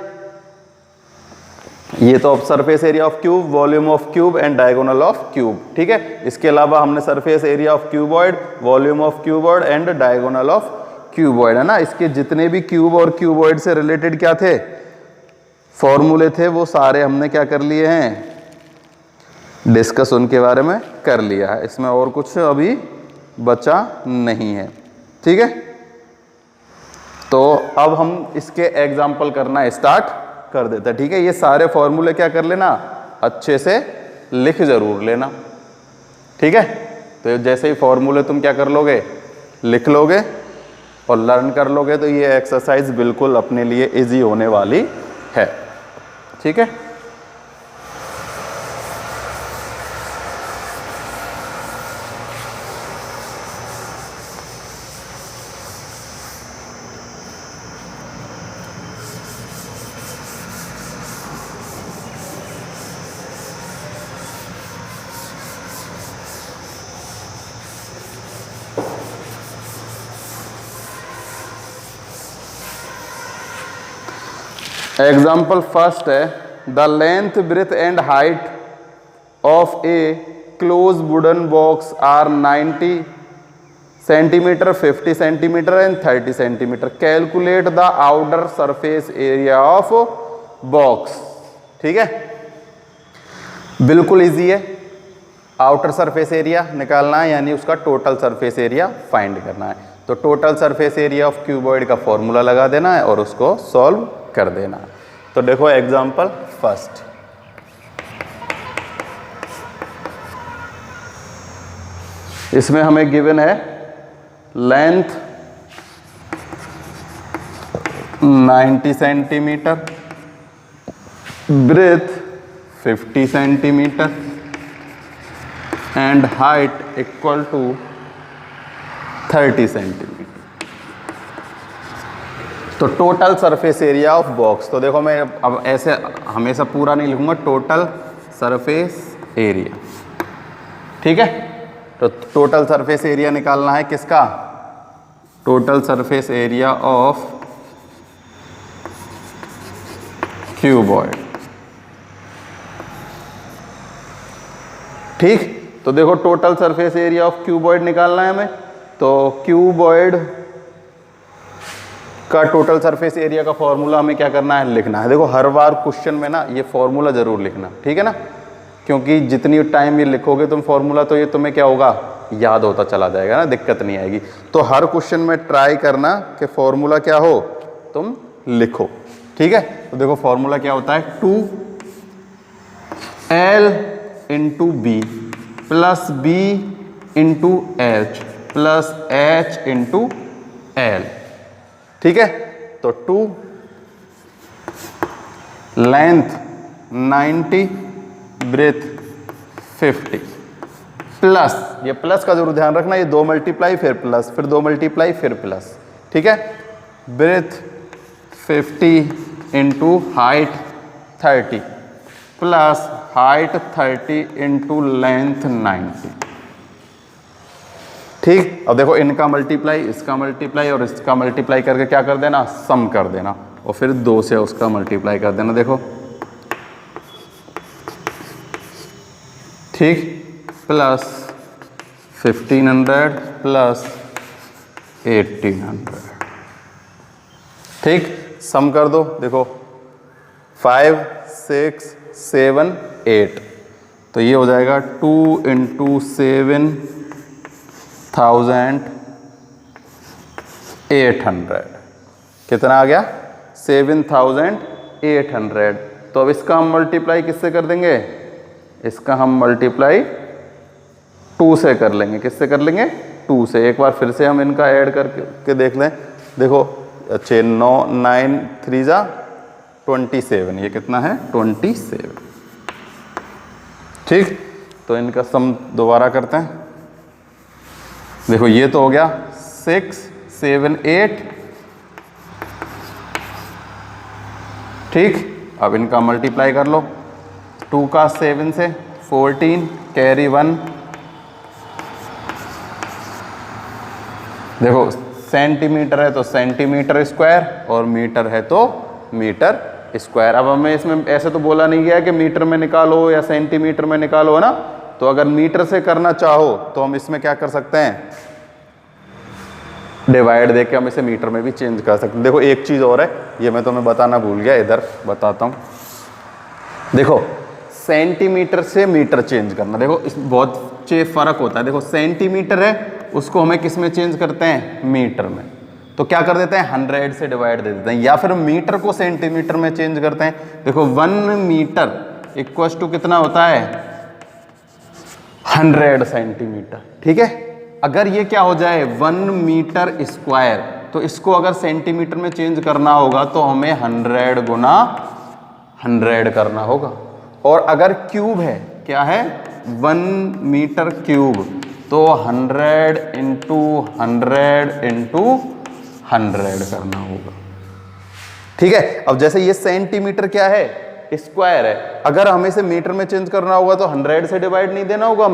ये तो surface area of cube, volume of cube and diagonal of cube. ठीक है, इसके अलावा हमने surface area of cuboid, volume of cuboid and diagonal of cuboid, है ना, इसके जितने भी क्यूब और क्यूबॉइड से रिलेटेड क्या थे, फॉर्मूले थे, वो सारे हमने क्या कर लिए हैं, डिस्कस उनके बारे में कर लिया है। इसमें और कुछ अभी बचा नहीं है। ठीक है, तो अब हम इसके एग्जाम्पल करना स्टार्ट कर देते हैं। ठीक है, ये सारे फॉर्मूले क्या कर लेना, अच्छे से लिख जरूर लेना। ठीक है, तो जैसे ही फॉर्मूले तुम क्या कर लोगे, लिख लोगे और लर्न कर लोगे, तो ये एक्सरसाइज बिल्कुल अपने लिए इजी होने वाली है। ठीक है। एग्जाम्पल फर्स्ट है, the length breadth and height of a close wooden box are 90 centimetre, 50 centimetre and 30 centimetre. Calculate the outer surface area of box. ठीक है, बिल्कुल इजी है। आउटर सरफेस एरिया निकालना है, यानी उसका टोटल सरफेस एरिया फाइंड करना है। तो total surface area of cuboid का फॉर्मूला लगा देना है और उसको सॉल्व कर देना। तो देखो एग्जांपल फर्स्ट, इसमें हमें गिवन है length 90 centimetre, breadth 50 centimetre and height equal to 30 centimetre. तो total surface area of box, तो देखो मैं अब ऐसे हमेशा पूरा नहीं लिखूंगा, टोटल सरफेस एरिया। ठीक है, तो टोटल सरफेस एरिया निकालना है किसका, total surface area of cuboid. ठीक, तो देखो total surface area of cuboid निकालना है हमें। तो क्यूबॉइड का टोटल सरफेस एरिया का फॉर्मूला हमें क्या करना है, लिखना है। देखो हर बार क्वेश्चन में ना ये फॉर्मूला जरूर लिखना, ठीक है ना, क्योंकि जितनी टाइम ये लिखोगे तुम फॉर्मूला, तो ये तुम्हें क्या होगा, याद होता चला जाएगा ना, दिक्कत नहीं आएगी। तो हर क्वेश्चन में ट्राई करना कि फॉर्मूला क्या हो, तुम लिखो। ठीक है, तो देखो फॉर्मूला क्या होता है, 2L into B plus B into H plus H into L. ठीक है, तो 2 लेंथ 90 ब्रेथ 50 प्लस, ये प्लस का जरूर ध्यान रखना, ये 2 मल्टीप्लाई फिर प्लस, फिर 2 मल्टीप्लाई फिर प्लस। ठीक है, breadth 50 into height 30 plus height 30 into length 90। ठीक, अब देखो इनका मल्टीप्लाई, इसका मल्टीप्लाई और इसका मल्टीप्लाई करके क्या कर देना, सम कर देना, और फिर 2 से उसका मल्टीप्लाई कर देना। देखो ठीक, प्लस 1500 प्लस 1800। ठीक, सम कर दो। देखो 5 6 7 8, तो ये हो जाएगा 2 इंटू 7,800। कितना आ गया, 7,800। तो अब इसका हम मल्टीप्लाई किससे कर देंगे, इसका हम मल्टीप्लाई 2 से कर लेंगे। किससे कर लेंगे, 2 से। एक बार फिर से हम इनका ऐड करके देख लें। देखो 9 9 3 जा 27, ये कितना है, 27। ठीक, तो इनका सम दोबारा करते हैं। देखो ये तो हो गया 6 7 8। ठीक, अब इनका मल्टीप्लाई कर लो, 2 का 7 से 14 कैरी 1। देखो सेंटीमीटर है तो सेंटीमीटर स्क्वायर और मीटर है तो मीटर स्क्वायर। अब हमें इसमें ऐसे तो बोला नहीं गया कि मीटर में निकालो या सेंटीमीटर में निकालो, है ना। तो अगर मीटर से करना चाहो तो हम इसमें क्या कर सकते हैं, डिवाइड देके हम इसे मीटर में भी चेंज कर सकते हैं। देखो एक चीज़ और है, ये मैं तुम्हें बताना भूल गया, इधर बताता हूँ। देखो सेंटीमीटर से मीटर चेंज करना, देखो इस बहुत फर्क होता है। देखो सेंटीमीटर है, उसको हमें किस में चेंज करते हैं, मीटर में। तो क्या कर देते हैं, 100 से डिवाइड दे देते हैं, या फिर मीटर को सेंटीमीटर में चेंज करते हैं। देखो 1 मीटर इक्वल टू कितना होता है, 100 सेंटीमीटर। ठीक है, अगर ये क्या हो जाए 1 मीटर स्क्वायर, तो इसको अगर सेंटीमीटर में चेंज करना होगा तो हमें 100 गुना 100 करना होगा। और अगर क्यूब है, क्या है 1 मीटर क्यूब, तो 100 इंटू 100 इंटू 100 करना होगा। ठीक है, अब जैसे ये सेंटीमीटर क्या है स्क्वायर है, अगर हमें इसे मीटर में चेंज करना होगा तो 100 से डिवाइड नहीं देना होगा,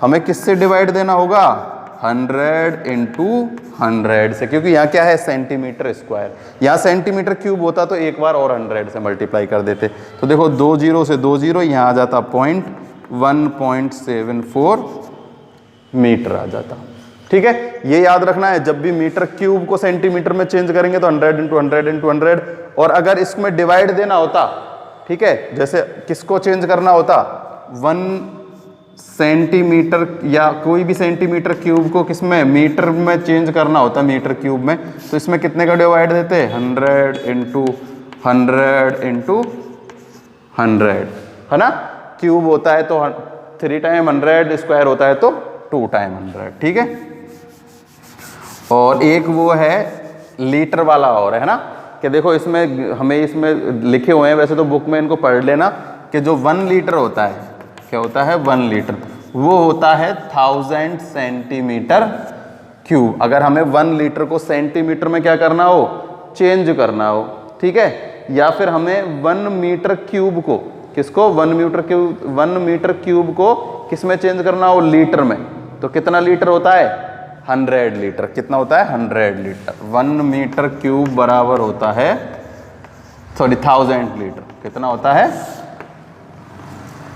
हमें किससे डिवाइड देना होगा 100 इंटू 100 से, क्योंकि यहाँ क्या है सेंटीमीटर स्क्वायर। यहाँ सेंटीमीटर क्यूब होता तो एक बार और 100 से मल्टीप्लाई कर देते। तो देखो 2 0 से 2 0, यहाँ आ जाता 1.74 मीटर आ जाता। ठीक है, ये याद रखना है, जब भी मीटर क्यूब को सेंटीमीटर में चेंज करेंगे तो 100 इंटू 100 इंटू 100। और अगर इसमें डिवाइड देना होता, ठीक है, जैसे किसको चेंज करना होता 1 सेंटीमीटर या कोई भी सेंटीमीटर क्यूब को किसमें मीटर में चेंज करना होता मीटर क्यूब में, तो इसमें कितने का डिवाइड देते 100 इंटू 100 इंटू 100, है ना। क्यूब होता है तो 3 टाइम 100, स्क्वायर होता है तो 2 टाइम 100। ठीक है, और एक वो है लीटर वाला और है ना, कि देखो इसमें हमें इसमें लिखे हुए हैं, वैसे तो बुक में इनको पढ़ लेना, कि जो 1 लीटर होता है, क्या होता है 1 लीटर, वो होता है 1000 सेंटीमीटर क्यूब। अगर हमें 1 लीटर को सेंटीमीटर में क्या करना हो चेंज करना हो, ठीक है, या फिर हमें 1 मीटर क्यूब को, किसको 1 मीटर क्यूब को किस में चेंज करना हो लीटर में, तो कितना लीटर होता है 100 लीटर। कितना होता है 100 लीटर। 1 मीटर क्यूब बराबर होता है 1000 लीटर। कितना होता है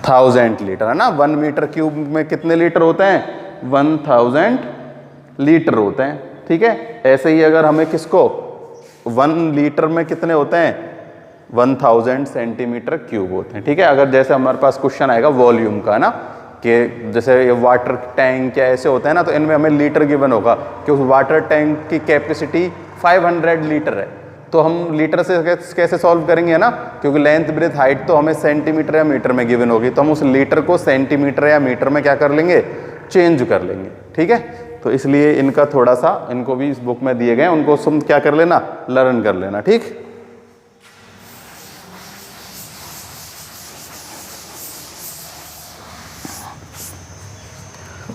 1000 लीटर, है ना। 1 मीटर क्यूब में कितने लीटर होते हैं 1000 लीटर होते हैं। ठीक है, ऐसे ही अगर हमें किसको 1 लीटर में कितने होते हैं 1000 सेंटीमीटर क्यूब होते हैं। ठीक है, अगर जैसे हमारे पास क्वेश्चन आएगा वॉल्यूम का ना, कि जैसे ये वाटर टैंक या ऐसे होते हैं ना, तो इनमें हमें लीटर गिवन होगा कि उस वाटर टैंक की कैपेसिटी 500 लीटर है, तो हम लीटर से कैसे सॉल्व करेंगे, है ना, क्योंकि लेंथ ब्रेथ हाइट तो हमें सेंटीमीटर या मीटर में गिवन होगी, तो हम उस लीटर को सेंटीमीटर या मीटर में क्या कर लेंगे चेंज कर लेंगे। ठीक है, तो इसलिए इनका थोड़ा सा, इनको भी इस बुक में दिए गए, उनको तुम क्या कर लेना लर्न कर लेना। ठीक,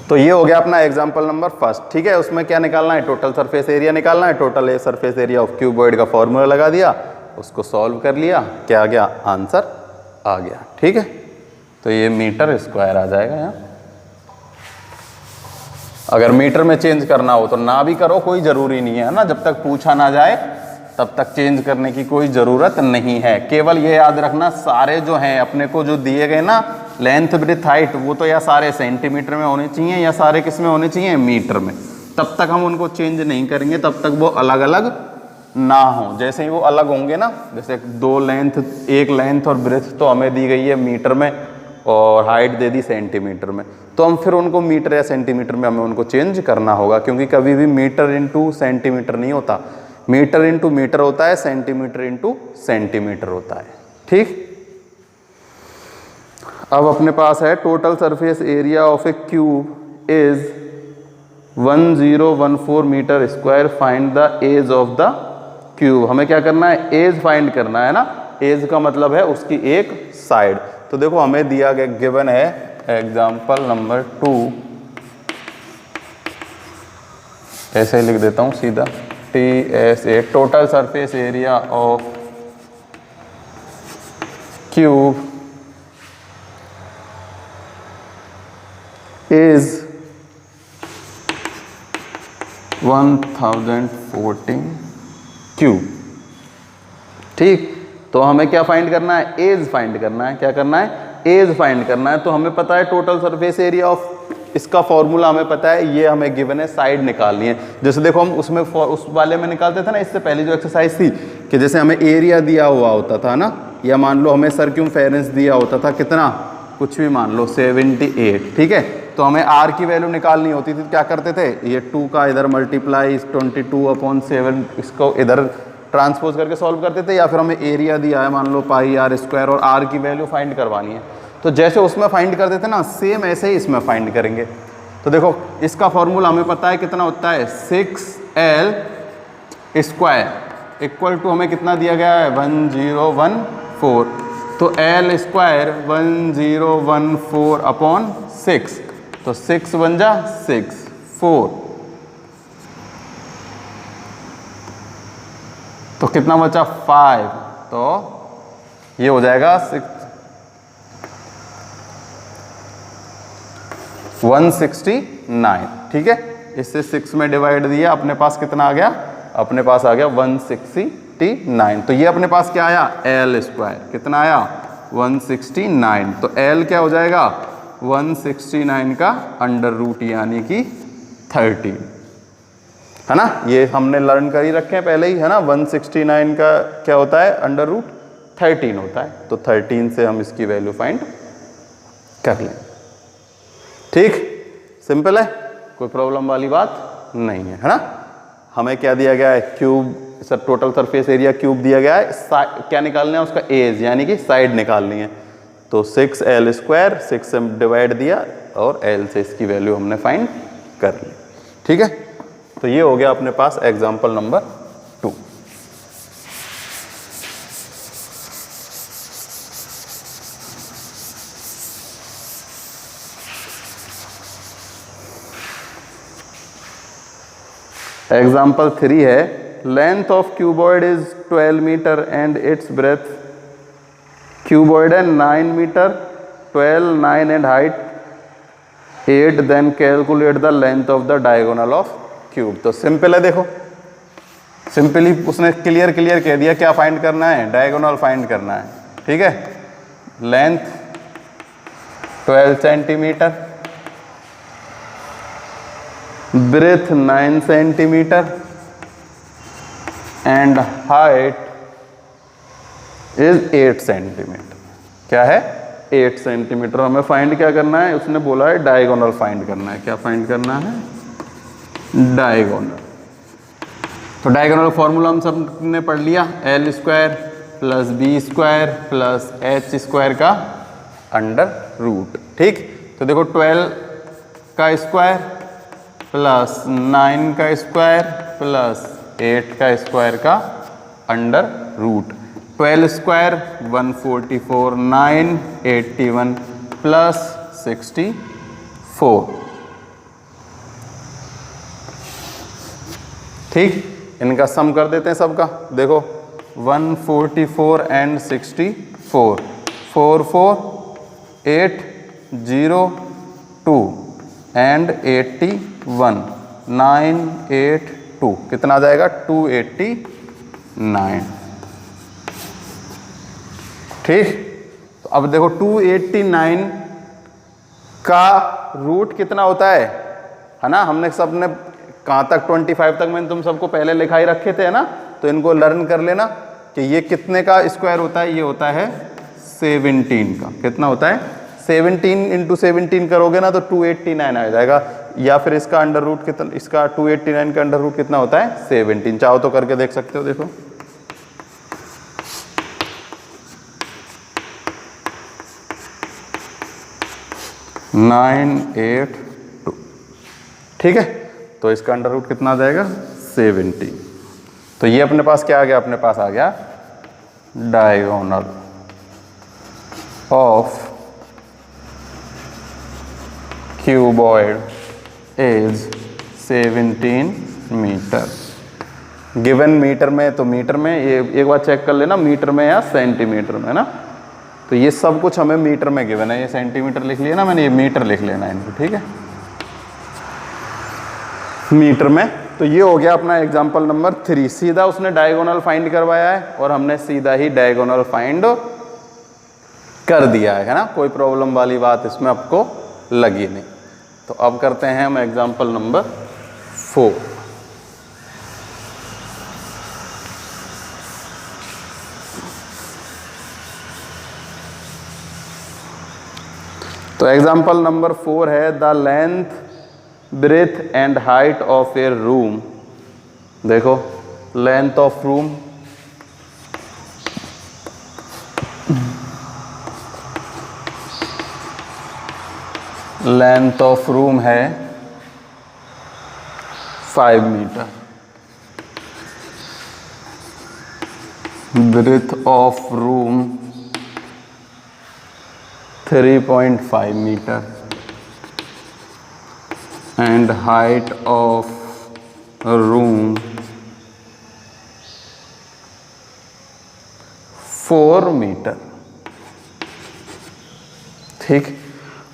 तो ये हो गया अपना एग्जाम्पल नंबर 1। ठीक है, उसमें क्या निकालना है टोटल सरफेस एरिया निकालना है। Total surface area of cuboid का फॉर्मूला लगा दिया, उसको सॉल्व कर लिया, क्या आ गया आंसर आ गया। ठीक है, तो ये मीटर स्क्वायर आ जाएगा यहाँ। अगर मीटर में चेंज करना हो तो ना भी करो, कोई ज़रूरी नहीं है ना, जब तक पूछा ना जाए तब तक चेंज करने की कोई ज़रूरत नहीं है। केवल ये याद रखना सारे जो हैं अपने को जो दिए गए ना लेंथ ब्रेथ हाइट, वो तो या सारे सेंटीमीटर में होने चाहिए या सारे किस में होने चाहिए मीटर में। तब तक हम उनको चेंज नहीं करेंगे, तब तक वो अलग अलग ना हो। जैसे ही वो अलग होंगे ना, जैसे दो लेंथ, एक लेंथ और ब्रेथ तो हमें दी गई है मीटर में और हाइट दे दी सेंटीमीटर में, तो हम फिर उनको मीटर या सेंटीमीटर में हमें उनको चेंज करना होगा, क्योंकि कभी भी मीटर इंटू सेंटीमीटर नहीं होता, मीटर इंटू मीटर होता है, सेंटीमीटर इंटू सेंटीमीटर होता है। ठीक, अब अपने पास है total surface area of a cube is 1014 metre square, find the edge of the cube. हमें क्या करना है एज फाइंड करना है ना, एज का मतलब है उसकी एक साइड। तो देखो हमें दिया गया गिवन है एग्जाम्पल नंबर 2, ऐसे लिख देता हूँ सीधा, TSA total surface area of cube is 1014 cube. ठीक, तो हमें क्या फाइंड करना है एज फाइंड करना है। क्या करना है एज फाइंड करना है। तो हमें पता है टोटल सरफेस एरिया ऑफ, इसका फॉर्मूला हमें पता है, ये हमें गिवन है, साइड निकालनी है। जैसे देखो हम उसमें उस वाले में निकालते थे ना, इससे पहले जो एक्सरसाइज थी, कि जैसे हमें एरिया दिया हुआ होता था ना, या मान लो हमें सर्क्यूमफेरेंस दिया होता था, कितना कुछ भी मान लो 78। ठीक है, तो हमें r की वैल्यू निकालनी होती थी, क्या करते थे ये 2 का इधर मल्टीप्लाई 22/7 इसको इधर ट्रांसपोज करके सॉल्व करते थे, या फिर हमें एरिया दिया है मान लो पाई r स्क्वायर और r की वैल्यू फाइंड करवानी है, तो जैसे उसमें फाइंड करते थे ना, सेम ऐसे ही इसमें फाइंड करेंगे। तो देखो इसका फॉर्मूला हमें पता है कितना होता है, 6L स्क्वायर इक्वल टू हमें कितना दिया गया है, 1014। तो L स्क्वायर 1014 अपॉन 6, तो 6 बन जा 6 4, तो कितना बचा 5, तो ये हो जाएगा 169। ठीक है, इससे 6 में डिवाइड दिया, अपने पास कितना आ गया, अपने पास आ गया 169। तो ये अपने पास क्या आया, L स्क्वायर कितना आया 169। तो L क्या हो जाएगा 169 का अंडर रूट यानी कि 13, है ना। ये हमने लर्न कर ही रखे हैं पहले ही, है ना। 169 का क्या होता है, अंडर रूट 13 होता है। तो 13 से हम इसकी वैल्यू फाइंड कर लें। ठीक, सिंपल है, कोई प्रॉब्लम वाली बात नहीं है ना। हमें क्या दिया गया है, cube, sir total surface area cube दिया गया है, क्या निकालना है उसका एज यानी कि साइड निकालनी है। तो 6L स्क्वायर, 6 से डिवाइड दिया और L से इसकी वैल्यू हमने फाइंड कर ली। ठीक है, तो ये हो गया अपने पास एग्जाम्पल नंबर 2। एग्जाम्पल 3 है, length of cuboid is 12 metre and its breadth, cuboid है 9 metre, 12 9 and height 8, then calculate the length of the diagonal of cube. तो सिंपल है, देखो सिंपली उसने क्लियर कह दिया क्या फाइंड करना है, डायगोनल फाइंड करना है। ठीक है, length 12 centimetre, breadth 9 centimetre and height is 8 centimetre. क्या है, 8 सेंटीमीटर। हमें फाइंड क्या करना है, उसने बोला है डायगोनल फाइंड करना है। क्या फाइंड करना है, डायगोनल। तो डायगोनल फॉर्मूला हम सब ने पढ़ लिया, L square plus B square plus H square का अंडर रूट। ठीक, तो देखो 12 का स्क्वायर प्लस 9 का स्क्वायर प्लस 8 का स्क्वायर का अंडर रूट। 12 square 144, 9 81 plus 64। ठीक, इनका सम कर देते हैं सबका। देखो 144 एंड 64, 4 4 8 0 2 एंड 81 9 8 2, कितना आ जाएगा 289। ठीक, तो अब देखो 289 का रूट कितना होता है ना। हमने सबने कहाँ तक 25 तक मैंने तुम सबको पहले लिखा ही रखे थे, है ना। तो इनको लर्न कर लेना कि ये कितने का स्क्वायर होता है, ये होता है 17 का। कितना होता है, 17 इंटू 17 करोगे ना तो 289 आ जाएगा। या फिर इसका अंडर रूट कितना, इसका 289 का अंडर रूट कितना होता है 17। चाहो तो करके देख सकते हो, देखो 982। ठीक है, तो इसका अंडर रूट कितना आ जाएगा 17। तो ये अपने पास क्या आ गया, अपने पास आ गया diagonal of cuboid is 17 metre. Given metre में, तो मीटर में ये एक बार चेक कर लेना, मीटर में या सेंटीमीटर में ना। तो ये सब कुछ हमें मीटर में गिवन है, ये सेंटीमीटर लिख लिया ना मैंने, ये मीटर लिख लेना इनको। ठीक है, मीटर में। तो ये हो गया अपना एग्जाम्पल नंबर 3। सीधा उसने डायगोनल फाइंड करवाया है और हमने सीधा ही डायगोनल फाइंड कर दिया है ना। कोई प्रॉब्लम वाली बात इसमें आपको लगी नहीं। तो अब करते हैं हम एग्जाम्पल नंबर 4। तो एग्जाम्पल नंबर 4 है, the length breadth and height of a room. देखो length of room, length of room है 5 metre, breadth of room 3.5 metre and height of room 4 metre. ठीक।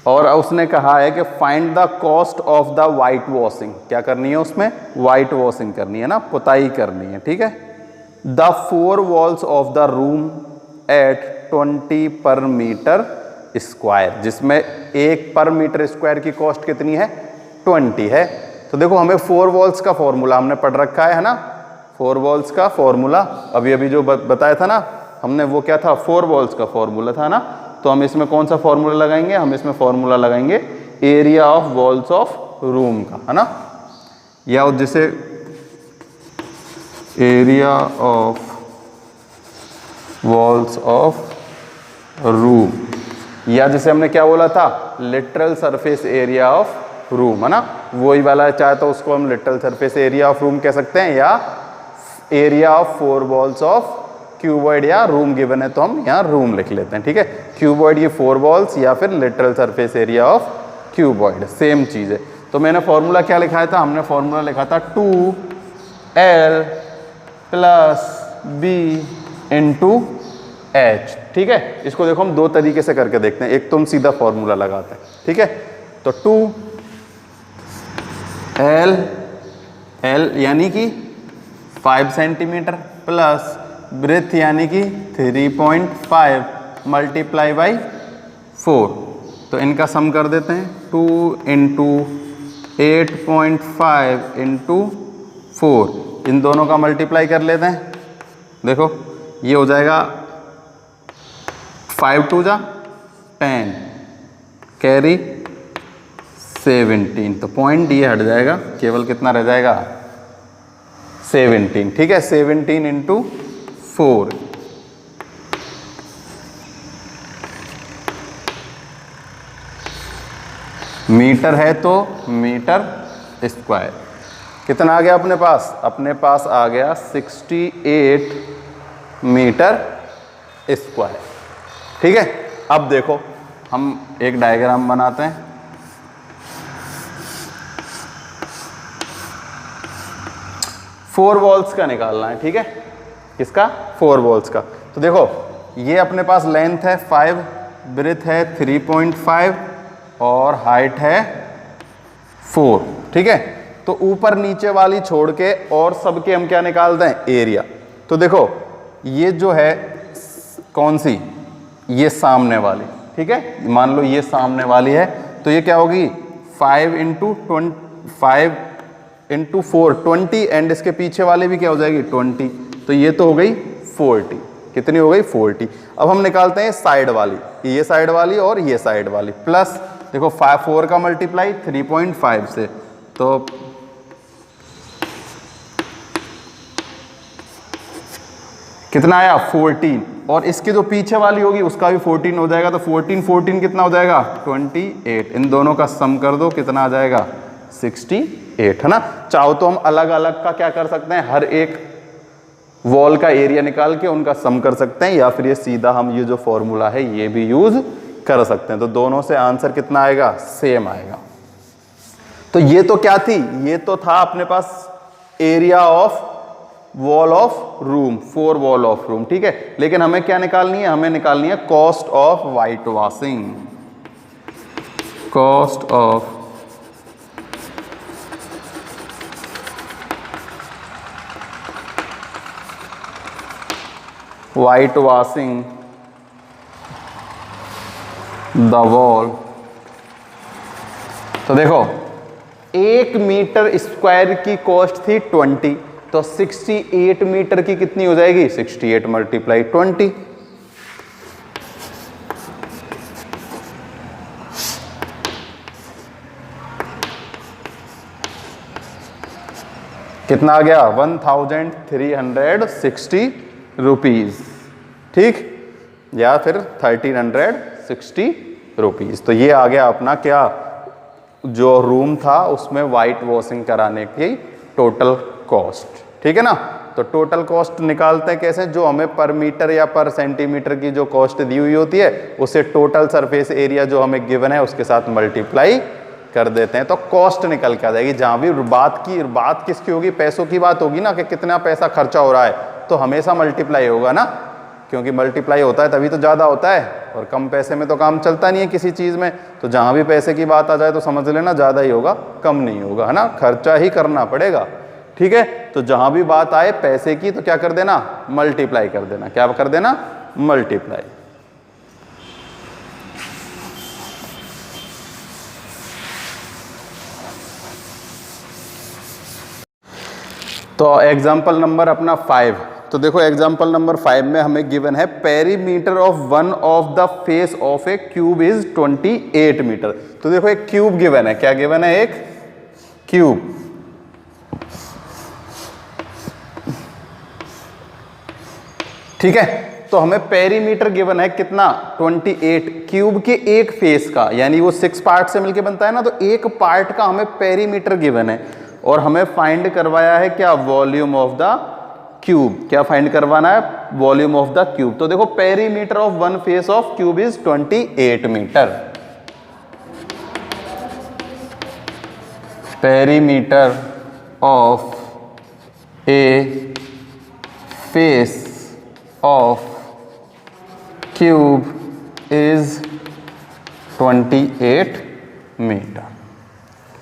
और उसने कहा है कि find the cost of the white washing. क्या करनी है उसमें? वाइट वॉशिंग करनी है ना, पुताई करनी है। ठीक है। The 4 walls of the room at 20 पर मीटर स्क्वायर, जिसमें 1 पर मीटर स्क्वायर की कॉस्ट कितनी है? 20 है। तो देखो हमें 4 वॉल्स का फॉर्मूला हमने पढ़ रखा है ना, 4 वॉल्स का फॉर्मूला अभी अभी जो बताया था ना हमने, वो क्या था? 4 वॉल्स का फॉर्मूला था ना। तो हम इसमें कौन सा फॉर्मूला लगाएंगे? हम इसमें फॉर्मूला लगाएंगे area of walls of room का, है ना, या जिसे area of walls of room, या जिसे हमने क्या बोला था? Literal surface area of room, है ना, वही वाला। चाहे तो उसको हम literal surface area of room कह सकते हैं, या area of 4 walls of cuboid, या रूम गिवन है तो हम यहाँ रूम लिख लेते हैं। ठीक है। क्यूबॉइड ये 4 वॉल्स, या फिर lateral surface area of cuboid, same चीज़ है। तो मैंने फॉर्मूला क्या लिखा था? हमने फॉर्मूला लिखा था 2L + B × H। ठीक है। इसको देखो हम 2 तरीके से करके देखते हैं। एक तो हम सीधा फॉर्मूला लगाते हैं। ठीक है। तो 2L यानी कि 5 सेंटीमीटर प्लस ब्रेथ यानी कि 3.5 मल्टीप्लाई बाई 4। तो इनका सम कर देते हैं। 2 × 8.5 × 4, इन दोनों का मल्टीप्लाई कर लेते हैं। देखो ये हो जाएगा 5 × 2 = 10 कैरी 17। तो पॉइंट ये हट जाएगा, केवल कितना रह जाएगा? 17। ठीक है। 17 × 4 मीटर है, तो मीटर स्क्वायर कितना आ गया अपने पास? अपने पास आ गया 68 मीटर स्क्वायर। ठीक है। अब देखो हम एक डायग्राम बनाते हैं। फोर वॉल्स का निकालना है। ठीक है। किसका? 4 वॉल्स का। तो देखो ये अपने पास लेंथ है 5, ब्रेथ है 3.5 और हाइट है 4। ठीक है। तो ऊपर नीचे वाली छोड़ के और सबके हम क्या निकालते हैं? एरिया। तो देखो ये जो है कौन सी? ये सामने वाली। ठीक है। मान लो ये सामने वाली है, तो ये क्या होगी? 5 × 4 20, एंड इसके पीछे वाले भी क्या हो जाएगी? 20। तो ये तो हो गई 40। कितनी हो गई? 40। अब हम निकालते हैं साइड वाली, ये साइड वाली और ये साइड वाली। प्लस देखो 4 का मल्टीप्लाई 3.5 से, तो कितना आया? 14। और इसकी जो पीछे वाली होगी उसका भी 14 हो जाएगा। तो 14 कितना हो जाएगा? 28। इन दोनों का सम कर दो, कितना आ जाएगा? 68, है ना। चाहो तो हम अलग अलग का क्या कर सकते हैं? हर एक वॉल का एरिया निकाल के उनका सम कर सकते हैं, या फिर ये सीधा हम ये जो फॉर्मूला है ये भी यूज कर सकते हैं। तो दोनों से आंसर कितना आएगा? सेम आएगा। तो ये तो क्या थी? ये तो था अपने पास area of wall of room, 4 wall of room. ठीक है। लेकिन हमें क्या निकालनी है? हमें निकालनी है cost of white washing. Cost of white washing the wall. तो देखो 1 मीटर स्क्वायर की कॉस्ट थी 20, तो 68 मीटर की कितनी हो जाएगी? 68 मल्टीप्लाई 20। कितना आ गया? 1360 रुपीज। ठीक, या फिर 1360 रुपीज। तो ये आ गया अपना क्या? जो रूम था उसमें वाइट वॉशिंग कराने की टोटल कॉस्ट, ठीक है ना। तो टोटल कॉस्ट निकालते हैं कैसे, जो हमें पर मीटर या पर सेंटीमीटर की जो कॉस्ट दी हुई होती है उसे टोटल सरफेस एरिया जो हमें गिवन है उसके साथ मल्टीप्लाई कर देते हैं, तो कॉस्ट निकल के आ जाएगी। जहां भी बात किसकी होगी, पैसों की बात होगी ना, कि कितना पैसा खर्चा हो रहा है, तो हमेशा मल्टीप्लाई होगा ना, क्योंकि मल्टीप्लाई होता है तभी तो ज़्यादा होता है, और कम पैसे में तो काम चलता नहीं है किसी चीज़ में। तो जहाँ भी पैसे की बात आ जाए तो समझ लेना ज़्यादा ही होगा, कम नहीं होगा, है ना, खर्चा ही करना पड़ेगा, ठीक है। तो जहाँ भी बात आए पैसे की तो क्या कर देना, मल्टीप्लाई कर देना, क्या कर देना, मल्टीप्लाई। तो एग्जाम्पल नंबर अपना 5, तो देखो एग्जाम्पल नंबर 5 में हमें गिवन है perimeter of one of the face of a cube is 28 metre. तो देखो एक क्यूब गिवन है, क्या गिवन है, एक क्यूब, ठीक है। तो हमें पेरीमीटर गिवन है कितना, 28, क्यूब के एक फेस का, यानी वो 6 पार्ट से मिलके बनता है ना, तो एक पार्ट का हमें पेरीमीटर गिवन है, और हमें फाइंड करवाया है क्या, वॉल्यूम ऑफ द क्यूब। क्या फाइंड करवाना है, वॉल्यूम ऑफ द क्यूब। तो देखो perimeter of one face of cube is 28 metre. Perimeter of a face of cube is 28 metre.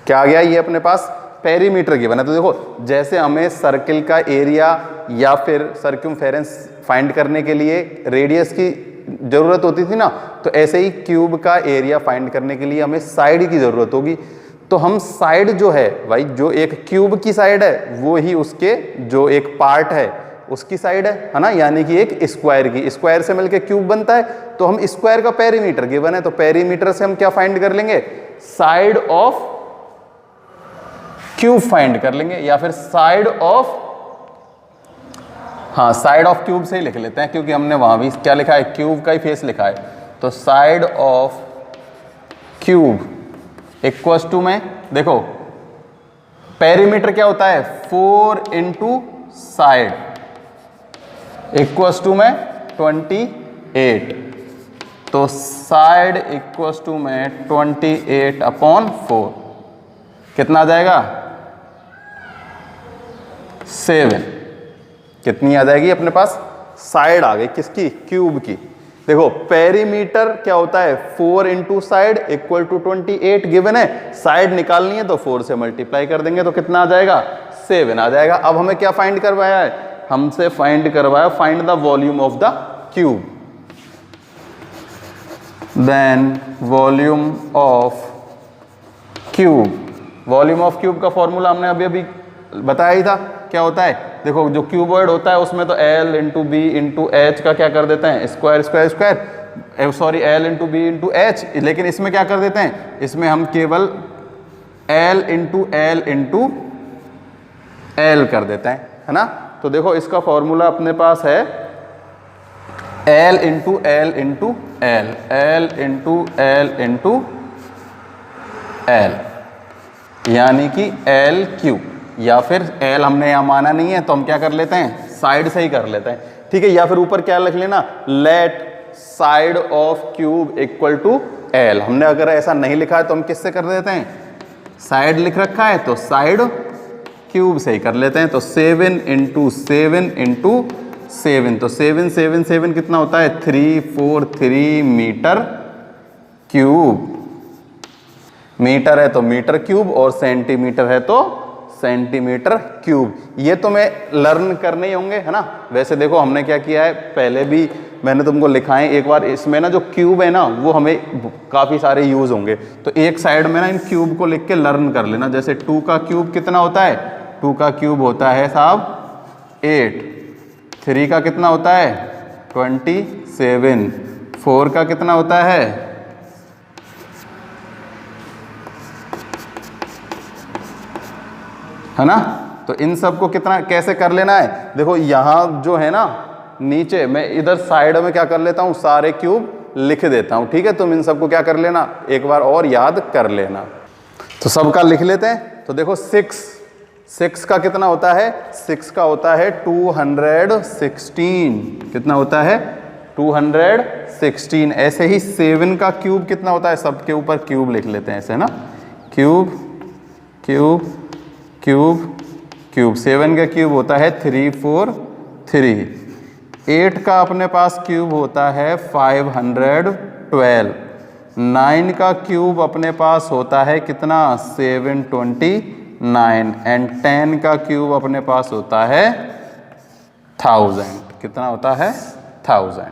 क्या आ गया, ये अपने पास पेरीमीटर गिवन है। तो देखो जैसे हमें सर्किल का एरिया या फिर सर्कमफेरेंस फाइंड करने के लिए रेडियस की जरूरत होती थी ना, तो ऐसे ही क्यूब का एरिया फाइंड करने के लिए हमें साइड की जरूरत होगी। तो हम साइड जो है भाई, जो एक क्यूब की साइड है वो ही उसके जो एक पार्ट है उसकी साइड है ना, यानी कि एक स्क्वायर की, स्क्वायर से मिलके क्यूब बनता है। तो हम स्क्वायर का पेरीमीटर गिवन है, तो पेरीमीटर से हम क्या फाइंड कर लेंगे, साइड ऑफ क्यूब फाइंड कर लेंगे, या फिर साइड ऑफ, हाँ साइड ऑफ क्यूब से ही लिख लेते हैं, क्योंकि हमने वहां भी क्या लिखा है, क्यूब का ही फेस लिखा है। तो side of cube equals to में, देखो पेरीमीटर क्या होता है, 4 इंटू साइड इक्वल्स टू में 28। तो साइड इक्वल्स टू में 28/4 कितना आ जाएगा, 7। कितनी आ जाएगी अपने पास, साइड आ गई किसकी, क्यूब की। देखो पेरीमीटर क्या होता है, 4 into side equal to 28 given है, साइड निकालनी है तो 4 से मल्टीप्लाई कर देंगे तो कितना आ जाएगा, 7 आ जाएगा। अब हमें क्या फाइंड करवाया है, हमसे फाइंड करवाया find the volume of the cube. Then volume of cube, volume of cube का फॉर्मूला हमने अभी अभी बताया ही था, क्या होता है, देखो जो क्यूबॉइड होता है उसमें तो L into B into H का क्या कर देते हैं, square square square, sorry L into B into H, लेकिन इसमें क्या कर देते हैं, इसमें हम केवल L into L into L कर देते हैं, है ना। तो देखो इसका फॉर्मूला अपने पास है L into L into L, L into L into L, यानी कि एल क्यू, या फिर एल हमने यहाँ माना नहीं है तो हम क्या कर लेते हैं, साइड से ही कर लेते हैं, ठीक है। या फिर ऊपर क्या लिख लेना, let side of cube equal to L. हमने अगर ऐसा नहीं लिखा है तो हम किससे कर देते हैं, साइड लिख रखा है तो साइड क्यूब से ही कर लेते हैं। तो 7 इंटू 7 इंटू 7, तो 7 7 7 कितना होता है, 343 मीटर क्यूब। मीटर है तो मीटर क्यूब, और सेंटीमीटर है तो सेंटीमीटर क्यूब। ये तो मैं लर्न करने ही होंगे, है ना। वैसे देखो हमने क्या किया है, पहले भी मैंने तुमको लिखाए एक बार, इसमें ना जो क्यूब है ना वो हमें काफ़ी सारे यूज़ होंगे, तो एक साइड में ना इन क्यूब को लिख के लर्न कर लेना। जैसे 2 का क्यूब कितना होता है, 2 का क्यूब होता है साहब 8, 3 का कितना होता है 27, 4 का कितना होता है, है ना। तो इन सब को कितना कैसे कर लेना है, देखो यहाँ जो है ना नीचे, मैं इधर साइड में क्या कर लेता हूँ, सारे क्यूब लिख देता हूँ, ठीक है। तुम इन सबको क्या कर लेना, एक बार और याद कर लेना। तो सबका लिख लेते हैं। तो देखो 6 का कितना होता है, 6 का होता है 216। कितना होता है 216। ऐसे ही 7 का क्यूब कितना होता है, सबके ऊपर क्यूब लिख लेते हैं ऐसे ना, क्यूब क्यूब क्यूब क्यूब। 7 का क्यूब होता है 343। 8 का अपने पास क्यूब होता है 512। 9 का क्यूब अपने पास होता है कितना 729। एंड 10 का क्यूब अपने पास होता है 1000। कितना होता है 1000।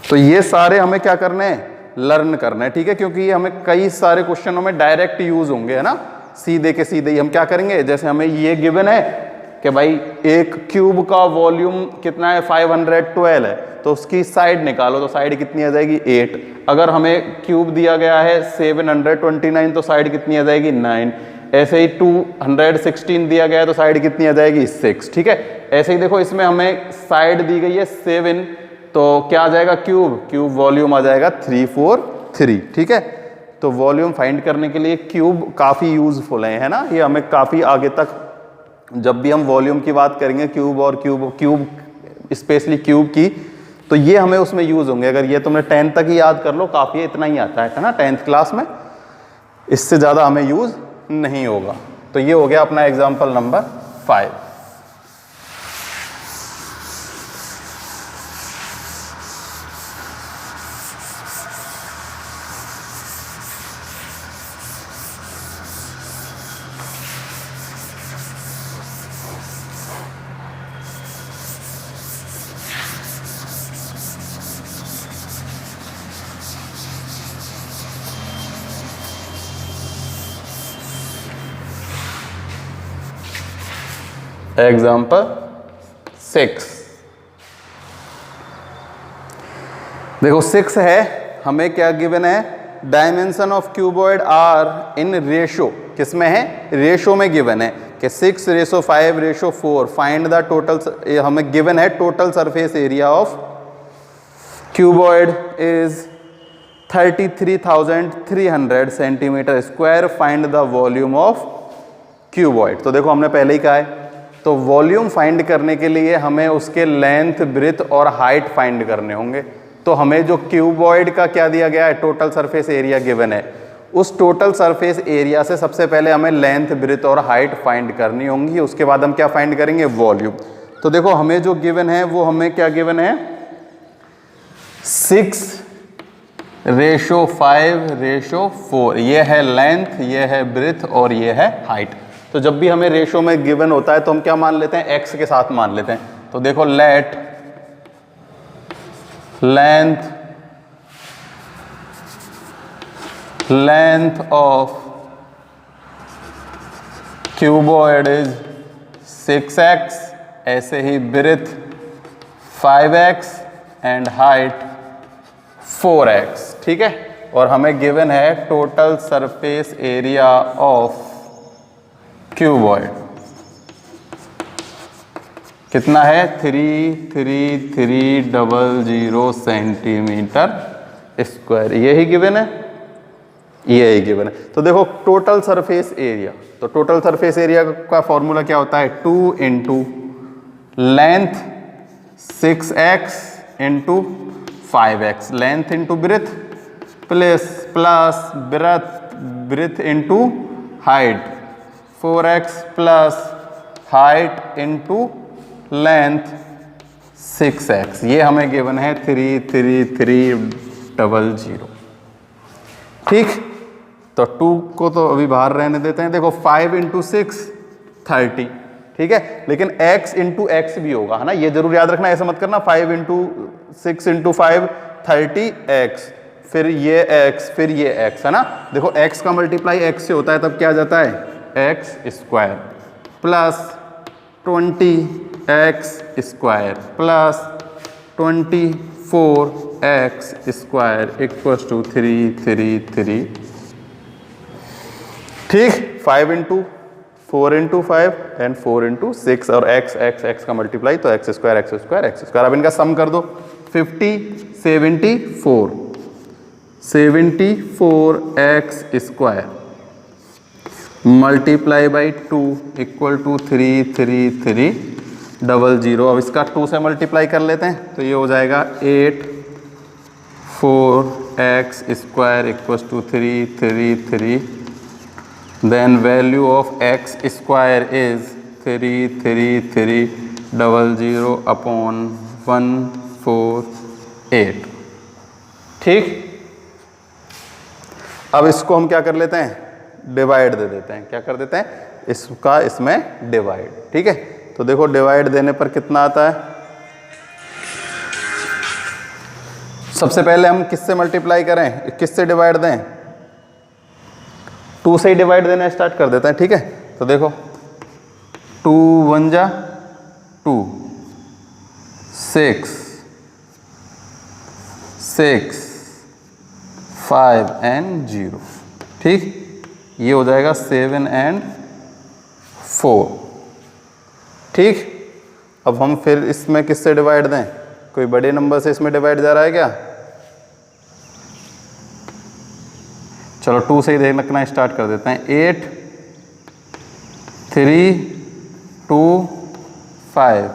तो ये सारे हमें क्या करने हैं, लर्न करना है, ठीक है, क्योंकि ये हमें कई सारे क्वेश्चनों में डायरेक्ट यूज होंगे, है ना, सीधे के सीधे ही हम क्या करेंगे। जैसे हमें ये गिवन है कि भाई एक क्यूब का वॉल्यूम कितना है 512 है, तो उसकी साइड निकालो, तो साइड कितनी आ जाएगी 8। अगर हमें क्यूब दिया गया है 729, तो साइड कितनी आ जाएगी 9। ऐसे ही 216 दिया गया है, तो साइड कितनी आ जाएगी 6, ठीक है। ऐसे ही देखो इसमें हमें साइड दी गई है 7, तो क्या आ जाएगा क्यूब वॉल्यूम आ जाएगा 343, ठीक है। तो वॉल्यूम फाइंड करने के लिए क्यूब काफ़ी यूजफुल है ना, ये हमें काफ़ी आगे तक जब भी हम वॉल्यूम की बात करेंगे क्यूब और क्यूब स्पेशली क्यूब की, तो ये हमें उसमें यूज होंगे। अगर ये तुमने 10 तक ही याद कर लो काफ़ी है, इतना ही आता है ना 10th क्लास में, इससे ज़्यादा हमें यूज नहीं होगा। तो ये हो गया अपना एग्जाम्पल नंबर 5। एग्जाम्पल 6। देखो 6 है, हमें क्या गिवन है, dimension of cuboid are in ratio, किसमें है, रेशो में गिवन है कि 6:5:4। फाइंड द टोटल, हमें गिवन है total surface area of cuboid is 33,300 centimetre square. Find the volume of cuboid. तो देखो हमने पहले ही कहा है, तो वॉल्यूम फाइंड करने के लिए हमें उसके लेंथ, ब्रेथ और हाइट फाइंड करने होंगे। तो हमें जो क्यूबॉइड का क्या दिया गया है, टोटल सरफेस एरिया गिवन है, उस टोटल सरफेस एरिया से सबसे पहले हमें लेंथ, ब्रेथ और हाइट फाइंड करनी होंगी। उसके बाद हम क्या फाइंड करेंगे, वॉल्यूम। तो देखो हमें जो गिवन है वो हमें क्या गिवन है, 6:5:4। ये है लेंथ, ये है ब्रेथ और ये है हाइट। तो जब भी हमें रेशो में गिवन होता है तो हम क्या मान लेते हैं, एक्स के साथ मान लेते हैं। तो देखो late length of cuboid is 6x, ऐसे ही breath 5x and height 4x, ठीक है। और हमें गिवन है total surface area of cuboid कितना है, 33300 सेंटीमीटर स्क्वायर। यही गिवन है, यही गिवन है। तो देखो टोटल सरफेस एरिया, तो टोटल सरफेस एरिया का फॉर्मूला क्या होता है, 2 into length 6x into 5x, length into breath plus breadth into height 4x plus height into length 6x। ये हमें गिवन है 33300, ठीक। तो 2 को तो अभी बाहर रहने देते हैं। देखो 5 इंटू 6 30, ठीक है। लेकिन x इंटू एक्स भी होगा, है ना, ये जरूर याद रखना, ऐसा मत करना 5 इंटू 6 इंटू 5 30x, फिर ये x, फिर ये x, है ना। देखो x का मल्टीप्लाई x से होता है, तब क्या आ जाता है, x square plus 20x square plus 24x square equals to 333, ठीक। 5 इंटू 4 इंटू 5 एंड 4 इंटू 6 और x का मल्टीप्लाई, तो x square x square x square. अब इनका सम कर दो, 50 74 74x square multiply by 2 equal to 33300। अब इसका 2 से मल्टीप्लाई कर लेते हैं तो ये हो जाएगा 8 4x square equals to 333। Then value of x square is 33300 upon 148। ठीक, अब इसको हम क्या कर लेते हैं, डिवाइड दे देते हैं। क्या कर देते हैं, इसका इसमें डिवाइड। ठीक है, तो देखो डिवाइड देने पर कितना आता है। सबसे पहले हम किससे मल्टीप्लाई करें, किससे डिवाइड दें, 2 से ही डिवाइड देना स्टार्ट कर देते हैं। ठीक है, तो देखो 2 1 जा 2, 6 6 5 and 0। ठीक, ये हो जाएगा 7 and 4। ठीक, अब हम फिर इसमें किससे डिवाइड दें, कोई बड़े नंबर से इसमें डिवाइड जा रहा है क्या। चलो 2 से ही देखना स्टार्ट कर देते हैं। 8 3 2 5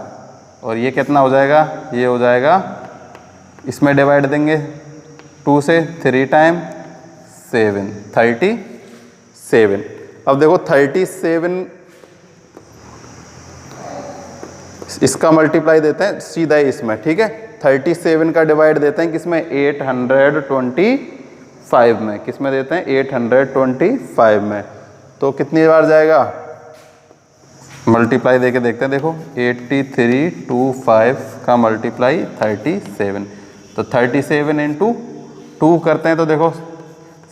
और ये कितना हो जाएगा, ये हो जाएगा, इसमें डिवाइड देंगे 2 से 3 टाइम 7 37। अब देखो 37 इसका मल्टीप्लाई देते हैं सीधा ही इसमें। ठीक है, 37 का डिवाइड देते हैं किसमें, 825 में। किसमें देते हैं, 825 में। तो कितनी बार जाएगा, मल्टीप्लाई देके देखते हैं। देखो 8325 का मल्टीप्लाई 37, तो 37 इंटू 2 करते हैं तो देखो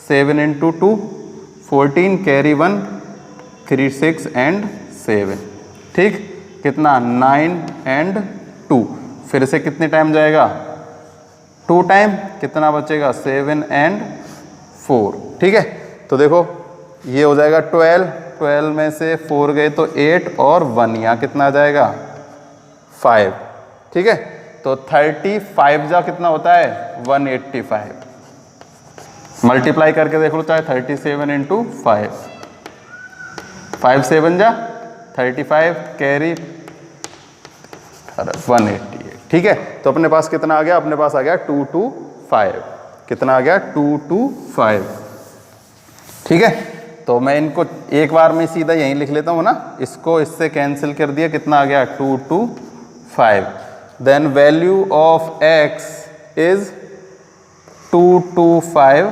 7 इंटू 2 14 कैरी 1 3 6 एंड 7। ठीक, कितना 9 एंड 2। फिर से कितने टाइम जाएगा, 2 टाइम, कितना बचेगा 7 एंड 4। ठीक है, तो देखो ये हो जाएगा 12 में से 4 गए तो 8 और 1, यहाँ कितना आ जाएगा 5। ठीक है, तो 35 जा कितना होता है 185। मल्टीप्लाई करके देख लो चाहे 37 इंटू 5 7 जा 35 कैरी 188। ठीक है, तो अपने पास कितना आ गया, अपने पास आ गया 225। कितना आ गया 225। ठीक है, तो मैं इनको एक बार में सीधा यहीं लिख लेता हूँ ना, इसको इससे कैंसिल कर दिया, कितना आ गया 225। Then value of x is 225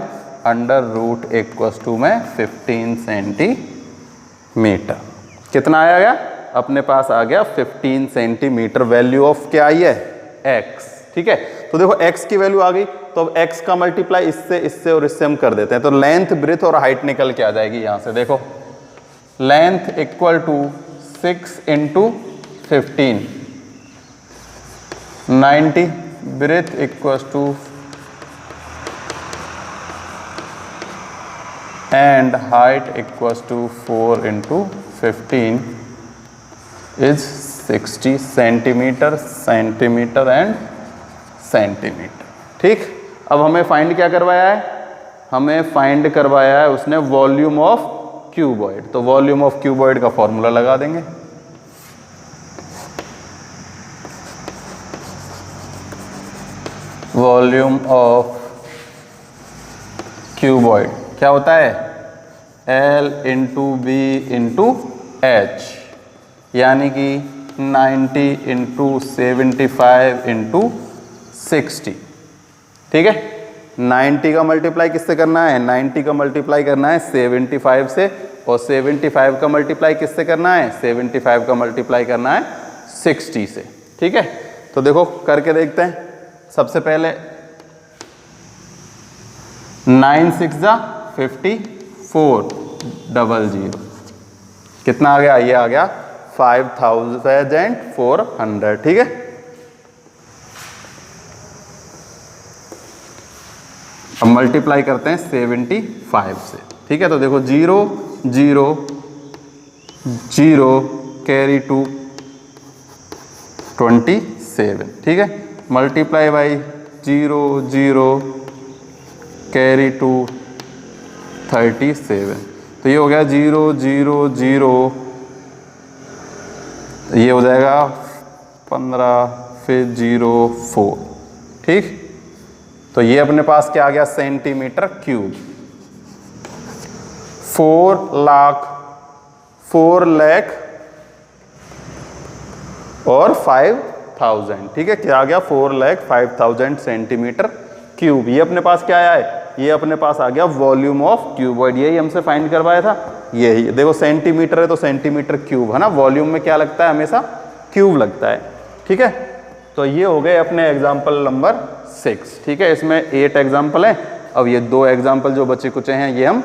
under root equals to में 15 सेंटीमीटर। कितना आया गया, अपने पास आ गया 15 सेंटीमीटर। वैल्यू ऑफ क्या आई है, x। ठीक है, तो देखो x की वैल्यू आ गई, तो अब x का मल्टीप्लाई इससे इससे और इससे हम कर देते हैं। तो लेंथ ब्रेथ और हाइट निकल के आ जाएगी यहां से। देखो length equal to 6 into 15 90, breadth equal to and height equal to 4 into 15 is 60 centimetre and centimetre. ठीक, अब हमें फाइंड क्या करवाया है, हमें फाइंड करवाया है उसने वॉल्यूम ऑफ क्यूबॉइड। तो वॉल्यूम ऑफ क्यूबॉइड का फॉर्मूला लगा देंगे। वॉल्यूम ऑफ क्यूबॉइड क्या होता है, L into B into H, यानी कि 90 इंटू 75 इंटू 60। ठीक है, 90 का मल्टीप्लाई किससे करना है, 90 का मल्टीप्लाई करना है 75 से, और 75 का मल्टीप्लाई किससे करना है, 75 का मल्टीप्लाई करना है 60 से। ठीक है, तो देखो करके देखते हैं। सबसे पहले 9 6 जा 5400, कितना आ गया, ये आ गया 5400। ठीक है, अब मल्टीप्लाई करते हैं 75 से। ठीक है, तो देखो 0 0 0 कैरी 2 27। ठीक है, मल्टीप्लाई बाई 0 0 कैरी 2 37। तो ये हो गया 0 0 0, ये हो जाएगा 15, फिर 0 4, ठीक। तो ये अपने पास क्या आ गया, सेंटीमीटर क्यूब। 4 लाख और 5000, ठीक है, क्या आ गया 4,05,000 सेंटीमीटर क्यूब। ये अपने पास क्या आया है, ये अपने पास आ गया वॉल्यूम ऑफ क्यूबॉइड, यही हमसे फाइंड करवाया था। यही देखो सेंटीमीटर है तो सेंटीमीटर क्यूब है ना, वॉल्यूम में क्या लगता है, हमेशा क्यूब लगता है, ठीक है। तो ये हो गए अपने एग्जाम्पल नंबर 6, ठीक है। इसमें 8 एग्जाम्पल हैं। अब ये 2 एग्जाम्पल जो बचे कुचे हैं ये हम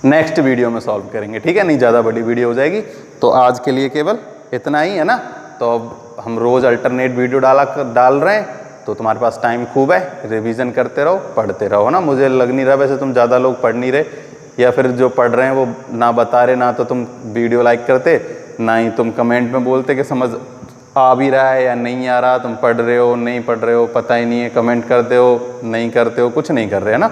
नेक्स्ट वीडियो में सॉल्व करेंगे, ठीक है, नहीं ज़्यादा बड़ी वीडियो हो जाएगी। तो आज के लिए केवल इतना ही है ना। तो अब हम रोज़ अल्टरनेट वीडियो डाल रहे हैं, तो तुम्हारे पास टाइम खूब है, रिवीजन करते रहो, पढ़ते रहो, है ना। मुझे लग नहीं रहा वैसे तुम ज़्यादा लोग पढ़ नहीं रहे, या फिर जो पढ़ रहे हैं वो ना बता रहे, ना तो तुम वीडियो लाइक करते, ना ही तुम कमेंट में बोलते कि समझ आ भी रहा है या नहीं आ रहा, तुम पढ़ रहे हो नहीं पढ़ रहे हो पता ही नहीं है, कमेंट करते हो नहीं करते हो, कुछ नहीं कर रहे, है ना।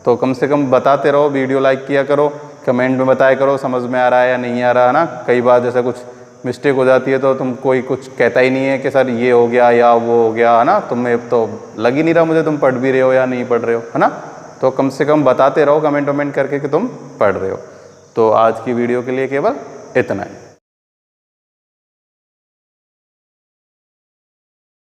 तो कम से कम बताते रहो, वीडियो लाइक किया करो, कमेंट में बताया करो समझ में आ रहा है या नहीं आ रहा, है ना। कई बार जैसा कुछ मिस्टेक हो जाती है तो तुम कोई कुछ कहता ही नहीं है कि सर ये हो गया या वो हो गया, है ना। तुम्हें तो लग ही नहीं रहा मुझे तुम पढ़ भी रहे हो या नहीं पढ़ रहे हो, है ना। तो कम से कम बताते रहो कमेंट वमेंट करके कि तुम पढ़ रहे हो। तो आज की वीडियो के लिए केवल इतना है।